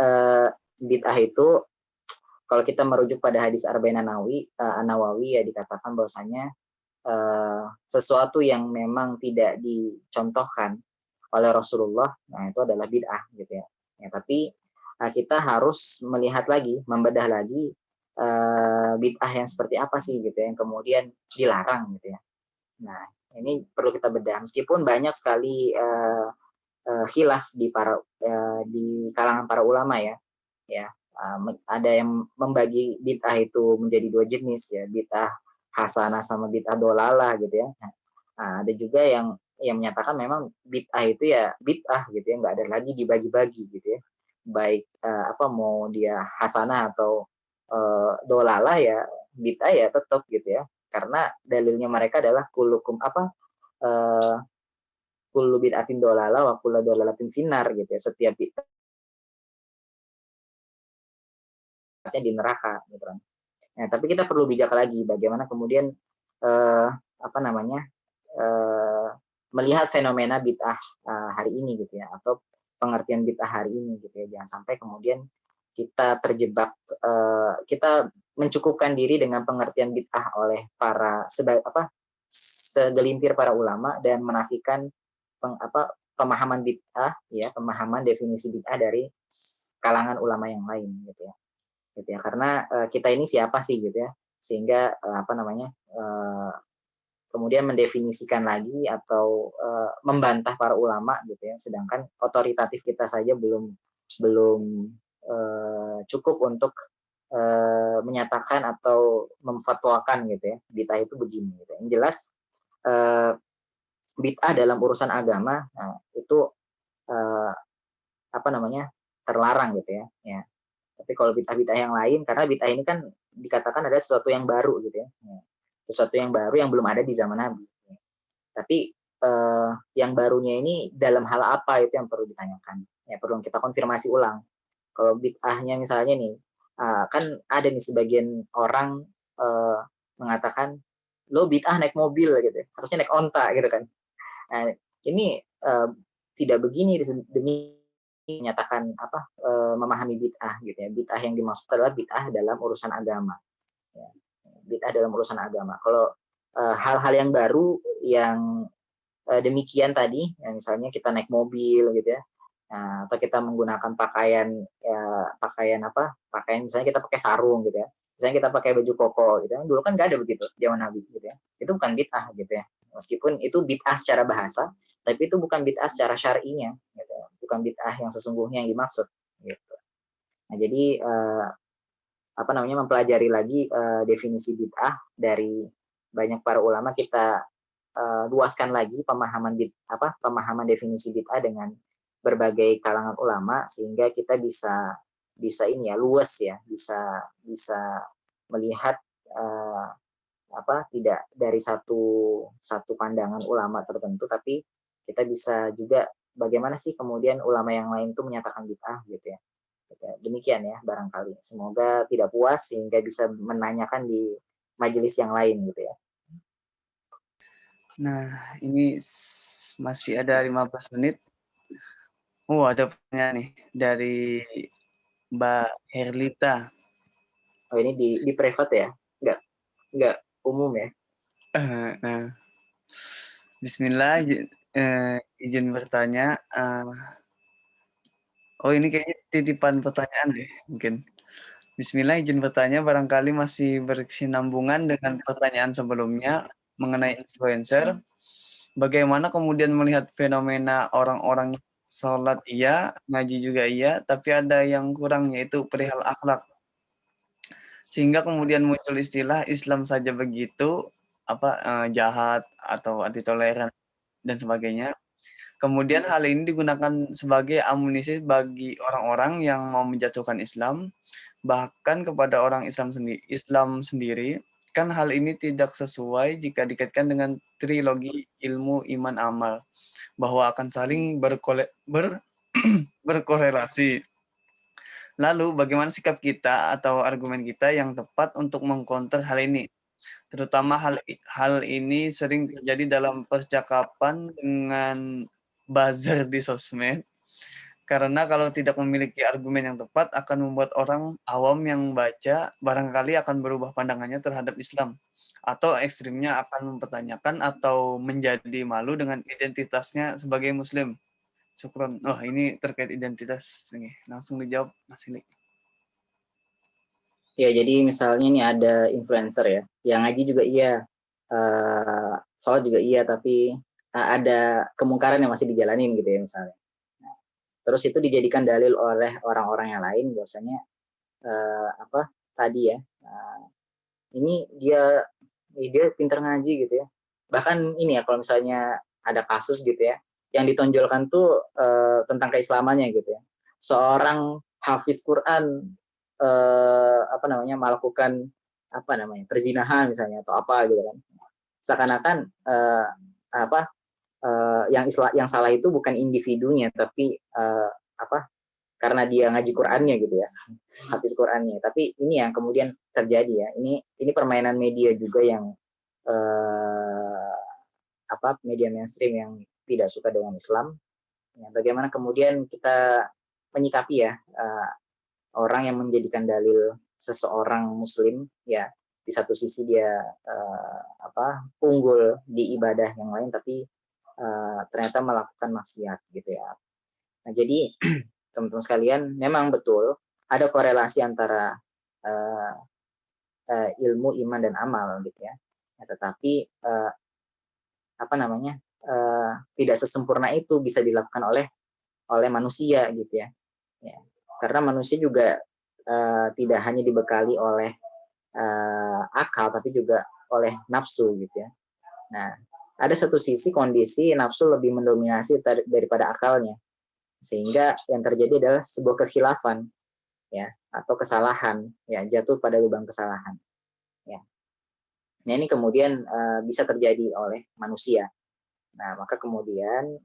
D: bid'ah itu kalau kita merujuk pada hadis Arba'in An-Nawawi ya dikatakan bahwasanya sesuatu yang memang tidak dicontohkan oleh Rasulullah, nah itu adalah bid'ah gitu ya. Ya tapi kita harus melihat lagi, membedah lagi bid'ah yang seperti apa sih gitu ya, yang kemudian dilarang gitu ya. Nah ini perlu kita bedah meskipun banyak sekali khilaf di kalangan para ulama ya. Ada yang membagi bid'ah itu menjadi dua jenis ya, bid'ah hasanah sama bid'ah dolalah gitu ya. Nah, ada juga yang menyatakan memang bid'ah itu ya bid'ah gitu ya, nggak ada lagi dibagi-bagi gitu ya. Baik mau dia hasanah atau dolalah ya bid'ah ya tetap gitu ya. Karena dalilnya mereka adalah kullu bid'atin dolalah wa kullu dolalatin finnar gitu ya. Setiap bid'ah di neraka gitu kan. Nah, tapi kita perlu bijak lagi bagaimana kemudian melihat fenomena bid'ah hari ini gitu ya, atau pengertian bid'ah hari ini gitu ya. Jangan sampai kemudian kita terjebak, kita mencukupkan diri dengan pengertian bid'ah oleh segelintir para ulama dan menafikan pemahaman bid'ah ya, pemahaman definisi bid'ah dari kalangan ulama yang lain gitu ya. Gitu ya. Karena kita ini siapa sih gitu ya, sehingga kemudian mendefinisikan lagi atau membantah para ulama gitu ya, sedangkan otoritatif kita saja belum cukup untuk menyatakan atau memfatwakan gitu ya, bid'ah itu begini gitu. Yang jelas bid'ah dalam urusan agama itu terlarang gitu ya. Ya. Tapi kalau bid'ah-bid'ah yang lain, karena bid'ah ini kan dikatakan ada sesuatu yang baru gitu ya. Sesuatu yang baru yang belum ada di zaman Nabi. Tapi yang barunya ini dalam hal apa itu yang perlu ditanyakan. Ya perlu kita konfirmasi ulang. Kalau bid'ahnya misalnya nih, kan ada nih sebagian orang mengatakan lo bid'ah naik mobil gitu, harusnya naik onta gitu kan. Nah, ini tidak begini demi menyatakan memahami bid'ah gitu ya. Bid'ah yang dimaksud adalah bid'ah dalam urusan agama. Ya. Bid'ah dalam urusan agama. Kalau hal-hal yang baru yang demikian tadi, ya misalnya kita naik mobil gitu ya, atau kita menggunakan pakaian misalnya kita pakai sarung gitu ya, misalnya kita pakai baju koko gitu ya, dulu kan nggak ada begitu zaman Nabi gitu ya, itu bukan bid'ah gitu ya, meskipun itu bid'ah secara bahasa, tapi itu bukan bid'ah secara syar'inya gitu ya, bukan bid'ah yang sesungguhnya yang dimaksud gitu. Nah jadi mempelajari lagi definisi bid'ah dari banyak para ulama, kita luaskan lagi pemahaman definisi bid'ah dengan berbagai kalangan ulama, sehingga kita bisa ini ya, luas ya, bisa melihat tidak dari satu pandangan ulama tertentu, tapi kita bisa juga bagaimana sih kemudian ulama yang lain tuh menyatakan bid'ah gitu ya. Gitu ya. Demikian ya barangkali. Semoga tidak puas sehingga bisa menanyakan di majelis yang lain gitu ya.
A: Nah, ini masih ada 15 menit. Oh, ada pertanyaan nih dari Mbak Herlita.
D: Oh ini di private ya? Nggak umum ya?
A: Nah, Bismillah, izin bertanya. Oh, ini kayaknya titipan pertanyaan deh, mungkin. Bismillah, izin bertanya, barangkali masih berkesinambungan dengan pertanyaan sebelumnya mengenai influencer. Bagaimana kemudian melihat fenomena orang-orang sholat iya, ngaji juga iya, tapi ada yang kurang yaitu perihal akhlak. Sehingga kemudian muncul istilah Islam saja begitu, jahat atau anti toleran dan sebagainya. Kemudian hal ini digunakan sebagai amunisi bagi orang-orang yang mau menjatuhkan Islam, bahkan kepada orang Islam sendiri. Kan hal ini tidak sesuai jika dikaitkan dengan trilogi ilmu iman amal, bahwa akan saling berkorelasi. Lalu bagaimana sikap kita atau argumen kita yang tepat untuk mengcounter hal ini? Terutama hal ini sering terjadi dalam percakapan dengan buzzer di sosmed, karena kalau tidak memiliki argumen yang tepat akan membuat orang awam yang baca barangkali akan berubah pandangannya terhadap Islam, atau ekstrimnya akan mempertanyakan atau menjadi malu dengan identitasnya sebagai Muslim. Syukron. Oh, ini terkait identitas nih. Langsung dijawab Mas Ili.
D: Ya, jadi misalnya nih ada influencer ya, yang ngaji juga iya, sholat juga iya, tapi ada kemungkaran yang masih dijalanin gitu ya misalnya. Nah, terus itu dijadikan dalil oleh orang-orang yang lain, bahwasanya tadi ya, ini dia pinter ngaji gitu ya. Bahkan ini ya, kalau misalnya ada kasus gitu ya, yang ditonjolkan tuh tentang keislamannya gitu ya. Seorang hafiz Quran melakukan perzinahan misalnya atau apa gitu kan. Seakan-akan yang salah itu bukan individunya, tapi karena dia ngaji Qurannya gitu ya, hafiz Qurannya. Tapi ini yang kemudian terjadi ya. Ini permainan media juga yang media mainstream yang tidak suka dengan Islam. Ya, bagaimana kemudian kita menyikapi ya orang yang menjadikan dalil seseorang Muslim ya, di satu sisi dia unggul di ibadah yang lain, tapi ternyata melakukan maksiat gitu ya. Nah, jadi teman-teman sekalian, memang betul ada korelasi antara ilmu, iman, dan amal gitu ya. Nah, tetapi tidak sesempurna itu bisa dilakukan oleh manusia gitu ya. Ya. Karena manusia juga tidak hanya dibekali oleh akal, tapi juga oleh nafsu gitu ya. Nah, ada satu sisi kondisi nafsu lebih mendominasi daripada akalnya, sehingga yang terjadi adalah sebuah kekhilafan ya, atau kesalahan ya, jatuh pada lubang kesalahan ya. Nah, ini kemudian bisa terjadi oleh manusia. Nah, maka kemudian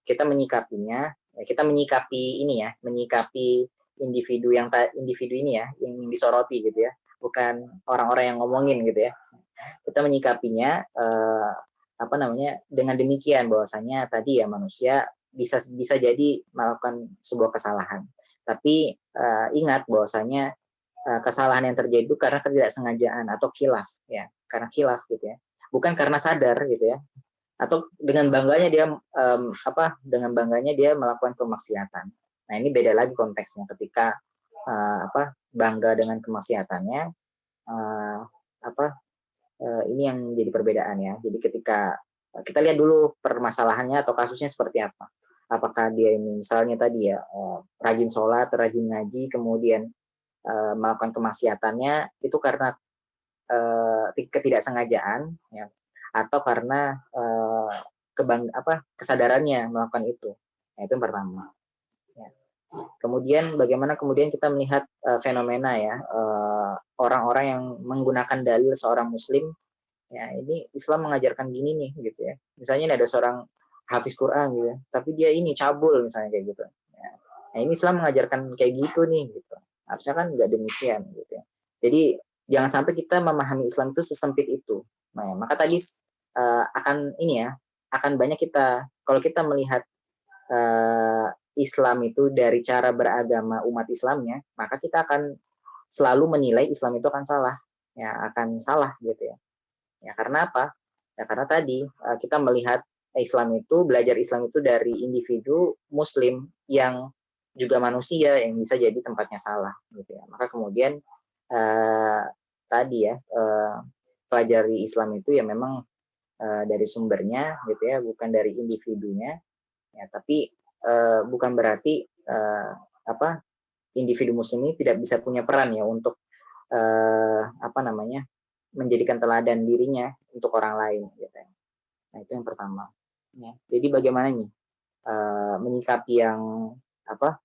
D: kita menyikapinya, kita menyikapi ini ya, menyikapi individu ini ya, yang disoroti gitu ya, bukan orang-orang yang ngomongin gitu ya. Kita menyikapinya dengan demikian, bahwasanya tadi ya, manusia bisa jadi melakukan sebuah kesalahan. Tapi ingat bahwasanya kesalahan yang terjadi itu karena ketidaksengajaan atau khilaf ya, karena khilaf gitu ya, bukan karena sadar gitu ya, atau dengan bangganya dia melakukan kemaksiatan. Nah, ini beda lagi konteksnya ketika bangga dengan kemaksiatannya, ini yang jadi perbedaan ya. Jadi ketika kita lihat dulu permasalahannya atau kasusnya seperti apa. Apakah dia ini misalnya tadi ya rajin sholat, rajin ngaji, kemudian melakukan kemaksiatannya itu karena ketidaksengajaan ya, atau karena kesadarannya melakukan itu. Nah, itu yang pertama. Ya. Kemudian bagaimana kemudian kita melihat fenomena ya, orang-orang yang menggunakan dalil seorang Muslim. Ya, ini Islam mengajarkan gini nih gitu ya. Misalnya ada seorang hafiz Quran gitu ya, tapi dia ini cabul misalnya kayak gitu. Ya. Nah, ini Islam mengajarkan kayak gitu nih gitu. Harusnya kan nggak demikian gitu ya. Jadi jangan sampai kita memahami Islam itu sesempit itu. Nah, maka tadi akan ini ya, akan banyak kita kalau kita melihat Islam itu dari cara beragama umat Islamnya, maka kita akan selalu menilai Islam itu akan salah, ya akan salah gitu ya. Ya karena apa? Ya karena tadi kita melihat Islam itu belajar Islam itu dari individu Muslim yang juga manusia yang bisa jadi tempatnya salah gitu ya. Maka kemudian tadi ya pelajari Islam itu ya memang dari sumbernya gitu ya, bukan dari individunya ya, tapi bukan berarti apa individu muslim ini tidak bisa punya peran ya untuk apa namanya menjadikan teladan dirinya untuk orang lain gitu ya. Nah itu yang pertama ya. Jadi bagaimana nih menyikapi yang apa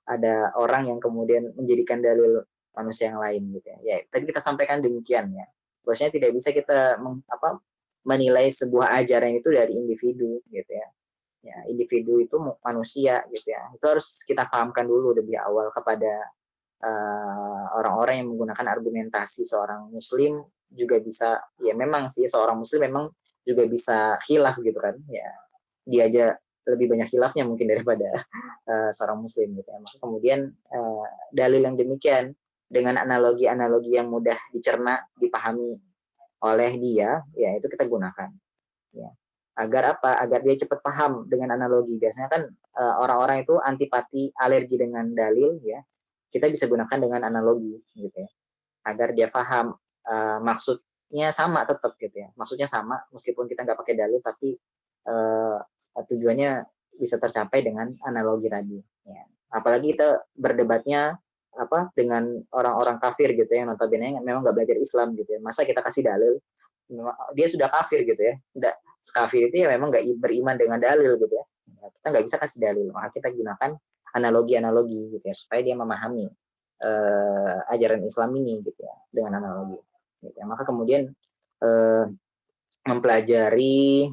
D: ada orang yang kemudian menjadikan dalil manusia yang lain gitu ya. Ya tadi kita sampaikan demikian ya. Bahwasanya tidak bisa kita menilai sebuah ajaran itu dari individu gitu ya. Ya, individu itu manusia gitu ya. Itu harus kita pahamkan dulu lebih awal kepada orang-orang yang menggunakan argumentasi. Seorang muslim juga bisa, ya memang sih seorang muslim memang juga bisa khilaf gitu kan ya, dia aja lebih banyak khilafnya mungkin daripada seorang muslim gitu ya. Maka kemudian dalil yang demikian dengan analogi-analogi yang mudah dicerna, dipahami oleh dia, ya itu kita gunakan ya. Agar apa? Agar dia cepat paham dengan analogi. Biasanya kan orang-orang itu antipati, alergi dengan dalil ya. Kita bisa gunakan dengan analogi gitu ya. Agar dia paham maksudnya sama tetap gitu ya. Maksudnya sama meskipun kita nggak pakai dalil, tapi tujuannya bisa tercapai dengan analogi tadi ya. Apalagi kita berdebatnya apa dengan orang-orang kafir gitu ya, notabene memang nggak belajar Islam gitu ya. Masa kita kasih dalil dia sudah kafir gitu ya, nggak kafir itu ya memang nggak beriman dengan dalil gitu ya. Kita nggak bisa kasih dalil, maka kita gunakan analogi-analogi gitu ya supaya dia memahami ajaran Islam ini gitu ya dengan analogi gitu ya. Maka kemudian mempelajari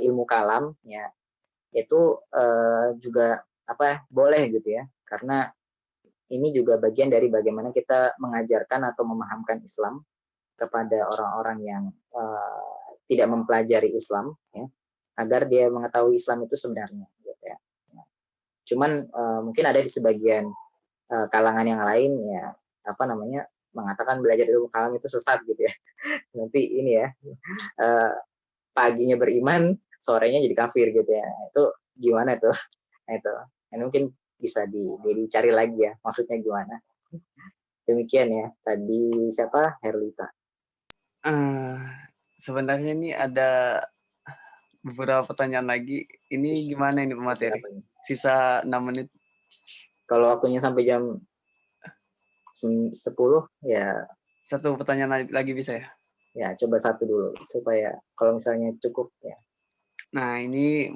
D: ilmu kalam ya itu juga apa boleh gitu ya, karena ini juga bagian dari bagaimana kita mengajarkan atau memahamkan Islam kepada orang-orang yang tidak mempelajari Islam ya, agar dia mengetahui Islam itu sebenarnya gitu ya. Cuman mungkin ada di sebagian kalangan yang lain ya apa namanya mengatakan belajar ilmu kalam itu sesat gitu ya. Nanti ini ya paginya beriman, sorenya jadi kafir gitu ya. Itu gimana tuh? Nah, itu. Ini mungkin bisa dicari lagi ya, maksudnya gimana. Demikian ya. Tadi siapa? Herlita.
A: Sebenarnya ini ada beberapa pertanyaan lagi. Ini gimana ini pemateri? Sisa 6 menit.
D: Kalau waktunya sampai jam 10 ya.
A: Satu pertanyaan lagi bisa ya?
D: Ya, coba satu dulu supaya kalau misalnya cukup ya.
A: Nah, ini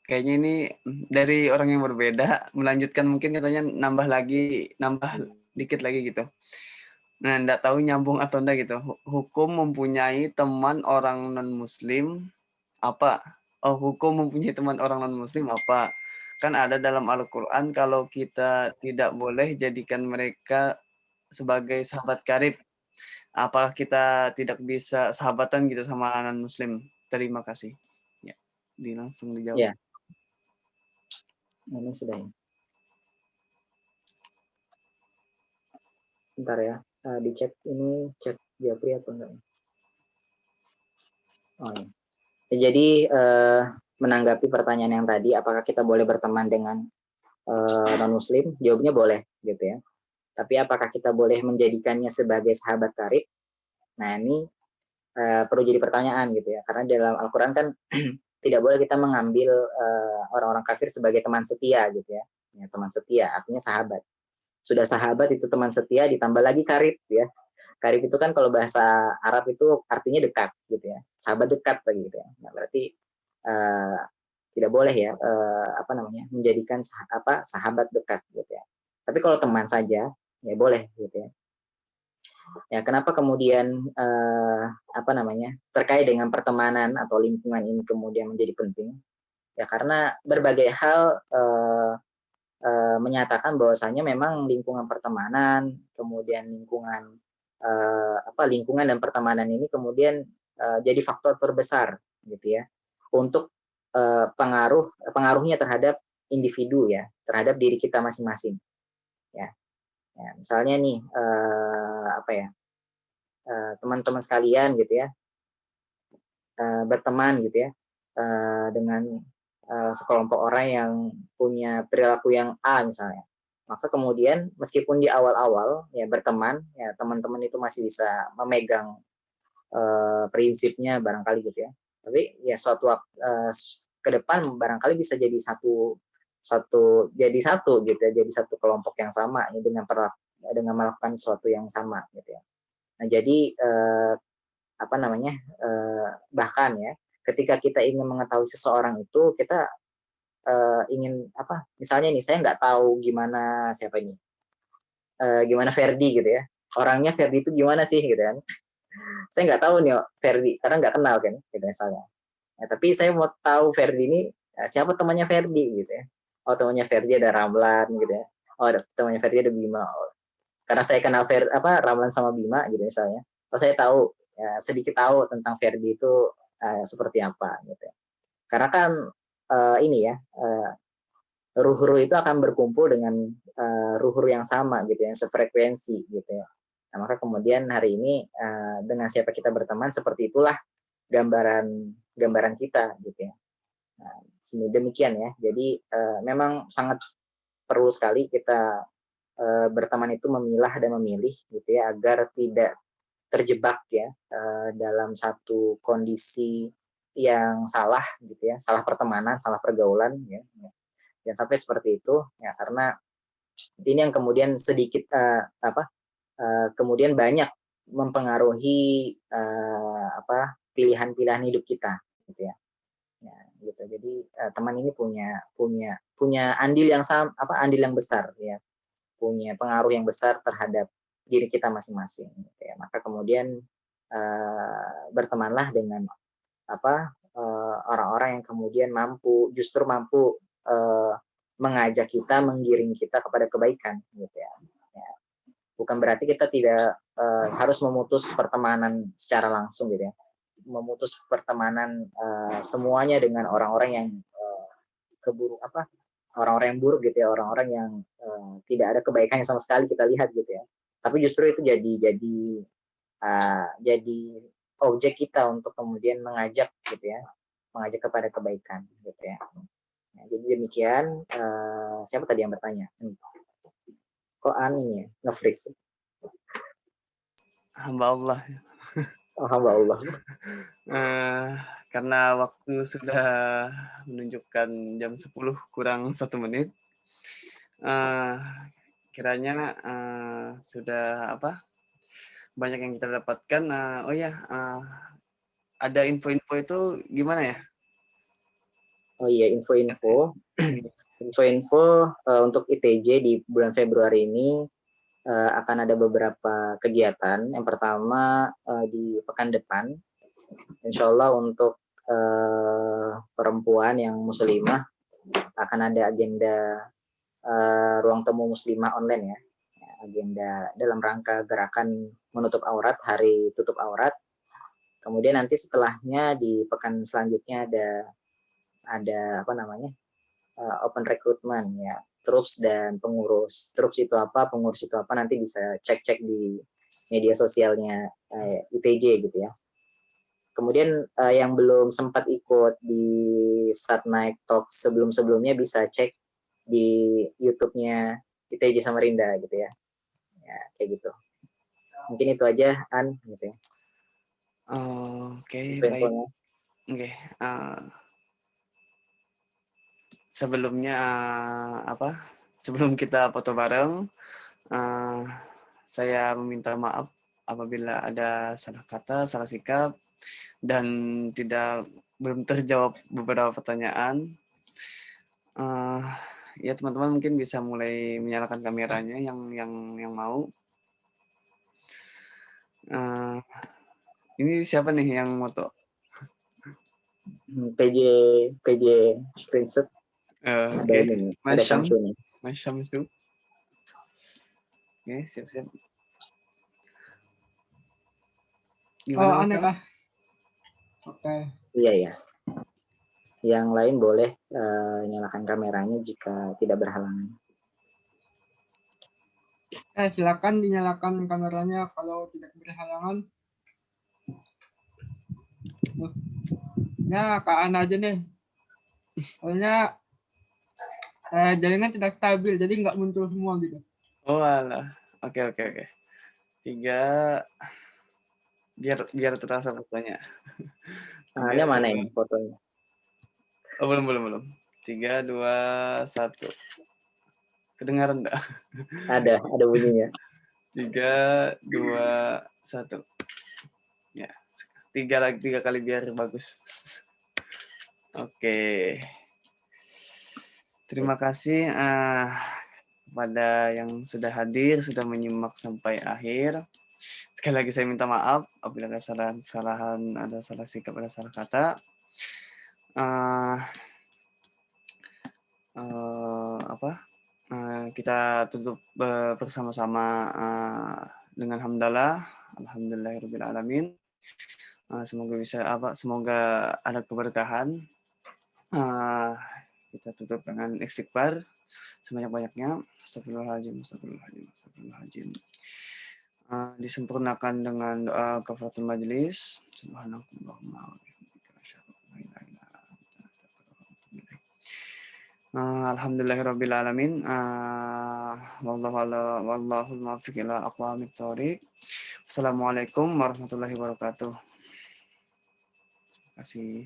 A: kayaknya ini dari orang yang berbeda, melanjutkan mungkin katanya nambah dikit lagi gitu. Nah, enggak tahu nyambung atau enggak gitu. Hukum mempunyai teman orang non-muslim apa? Oh, hukum mempunyai teman orang non-muslim apa? Kan ada dalam Al-Quran kalau kita tidak boleh jadikan mereka sebagai sahabat karib. Apakah kita tidak bisa sahabatan gitu sama non-muslim? Terima kasih. Ya, langsung dijawab.
D: Ya. Ini sudah ya. Bentar ya. Di chat ini chat Japri atau enggak? Oh ya. Jadi menanggapi pertanyaan yang tadi, apakah kita boleh berteman dengan non-muslim? Jawabnya boleh gitu ya. Tapi apakah kita boleh menjadikannya sebagai sahabat karib? Nah ini perlu jadi pertanyaan gitu ya. Karena dalam Al-Quran kan tidak boleh kita mengambil orang-orang kafir sebagai teman setia gitu ya. Ya, teman setia artinya sahabat. Sudah sahabat itu teman setia ditambah lagi karib ya. Karib itu kan kalau bahasa Arab itu artinya dekat gitu ya. Sahabat dekat lagi gitu ya. Nah, berarti tidak boleh ya apa namanya menjadikan sahabat dekat gitu ya. Tapi kalau teman saja ya boleh gitu ya. Ya, kenapa kemudian apa namanya, terkait dengan pertemanan atau lingkungan ini kemudian menjadi penting? Ya karena berbagai hal menyatakan bahwasanya memang lingkungan pertemanan, kemudian lingkungan apa lingkungan dan pertemanan ini kemudian jadi faktor terbesar gitu ya untuk pengaruhnya terhadap individu ya, terhadap diri kita masing-masing ya. Ya, misalnya nih apa ya, teman-teman sekalian gitu ya, berteman gitu ya, dengan sekelompok orang yang punya perilaku yang A misalnya. Maka kemudian meskipun di awal-awal ya berteman, ya teman-teman itu masih bisa memegang prinsipnya barangkali gitu ya. Tapi ya suatu ke depan barangkali bisa jadi satu satu jadi satu gitu ya, jadi satu kelompok yang sama ya, dengan melakukan sesuatu yang sama gitu ya. Nah, jadi apa namanya, bahkan ya, ketika kita ingin mengetahui seseorang itu, kita, ingin apa, misalnya nih, saya nggak tahu gimana siapa ini, gimana Ferdi gitu ya, orangnya Ferdi itu gimana sih gitu kan. Saya nggak tahu nih Ferdi, karena nggak kenal kan, gitu misalnya. Nah, tapi saya mau tahu Ferdi ini, siapa temannya Ferdi gitu ya. Oh, temannya Ferdi ada Ramlan gitu ya. Oh, temannya Ferdi ada Bima. Oh, karena saya kenal Ramlan sama Bima gitu misalnya. Oh, saya tahu ya, sedikit tahu tentang Ferdi itu seperti apa gitu ya. Karena kan ini ya, ruh-ruh itu akan berkumpul dengan ruh-ruh yang sama gitu ya, yang sefrekuensi gitu ya. Nah, maka kemudian hari ini dengan siapa kita berteman seperti itulah gambaran gambaran kita gitu ya. Nah, demikian ya. Jadi memang sangat perlu sekali kita berteman itu memilah dan memilih gitu ya agar tidak terjebak ya dalam satu kondisi yang salah gitu ya, salah pertemanan, salah pergaulan ya. Jangan sampai seperti itu ya karena ini yang kemudian sedikit kemudian banyak mempengaruhi apa pilihan-pilihan hidup kita gitu ya. Ya, gitu. Jadi teman ini punya punya punya andil yang andil yang besar ya, punya pengaruh yang besar terhadap diri kita masing-masing gitu ya. Maka kemudian bertemanlah dengan orang-orang yang kemudian justru mampu mengajak kita, menggiring kita kepada kebaikan gitu ya. Ya. Bukan berarti kita tidak harus memutus pertemanan secara langsung gitu ya. Memutus pertemanan semuanya dengan orang-orang yang keburu orang-orang yang buruk gitu ya, orang-orang yang tidak ada kebaikannya sama sekali kita lihat gitu ya. Tapi justru itu jadi objek kita untuk kemudian mengajak gitu ya, mengajak kepada kebaikan gitu ya. Nah, jadi demikian. Siapa tadi yang bertanya? Kok aneh ya, nge-freeze?
A: Hamba Allah.
D: Oh, hamba Allah.
A: Karena waktu sudah menunjukkan jam 10 kurang 1 menit. Kiranya sudah banyak yang kita dapatkan. Oh ya, ada info-info itu gimana ya?
D: Oh iya, info-info.
A: Iya.
D: Info-info untuk ITJ di bulan Februari ini akan ada beberapa kegiatan. Yang pertama di pekan depan, insya Allah untuk perempuan yang muslimah akan ada agenda ruang temu muslimah online ya. Agenda dalam rangka gerakan menutup aurat, hari tutup aurat. Kemudian nanti setelahnya di pekan selanjutnya ada apa namanya open recruitment ya, troops dan pengurus. Troops itu apa, pengurus itu apa, nanti bisa cek-cek di media sosialnya ITJ gitu ya. Kemudian yang belum sempat ikut di Start Night Talk sebelum-sebelumnya bisa cek di YouTube-nya ITJ Samarinda gitu ya. Ya, kayak gitu. Mungkin itu aja, An, gitu ya.
A: Oke, baik.
D: Infonya.
A: Oke. Sebelumnya sebelum kita foto bareng, saya meminta maaf apabila ada salah kata, salah sikap, dan belum terjawab beberapa pertanyaan. Ya teman-teman mungkin bisa mulai menyalakan kameranya yang mau. Eh, ini siapa nih yang moto?
D: PJ PJ screenshot ada
A: Oke,
D: ini nih, ada
A: Mas
D: Syamsu nih.
A: Syamsu. Oke, siap-siap.
E: Oh,
A: Gimana Mas
E: aneh
A: Syam?
E: kah? Oke.
D: Iya ya. Yang lain boleh nyalakan kameranya jika tidak berhalangan.
E: Silakan dinyalakan kameranya kalau tidak berhalangan. Ya, Kak Ana aja nih. Soalnya jaringan tidak stabil, jadi nggak muncul semua gitu.
A: Oh alah. Oke. 3, biar terasa fotonya.
D: Tangannya
A: 3,
D: mana
A: 2.
D: ini fotonya?
A: Oh, belum. 3, 2, 1. Kedengaran enggak?
D: Ada bunyinya.
A: 3, 2, 1. Ya. 3 kali biar bagus. Oke. Terima kasih kepada yang sudah hadir, sudah menyimak sampai akhir. Sekali lagi saya minta maaf apabila ada kesalahan, ada salah sikap, ada salah kata. Kita tutup bersama-sama dengan hamdalah, alhamdulillahirabbil alamin. Semoga ada keberkahan. Kita tutup dengan istighfar sebanyak-banyaknya. Astagfirullahaladzim. Disempurnakan dengan doa kafaratul majelis. Subhanakallahumma wa bihamdika asyhadu an la ilaha illa anta astaghfiruka wa atubu ilaik. Alhamdulillahirabbil alamin. Wallahul muwaffiq ila aqwamit thoriq. Assalamualaikum warahmatullahi wabarakatuh. Terima kasih.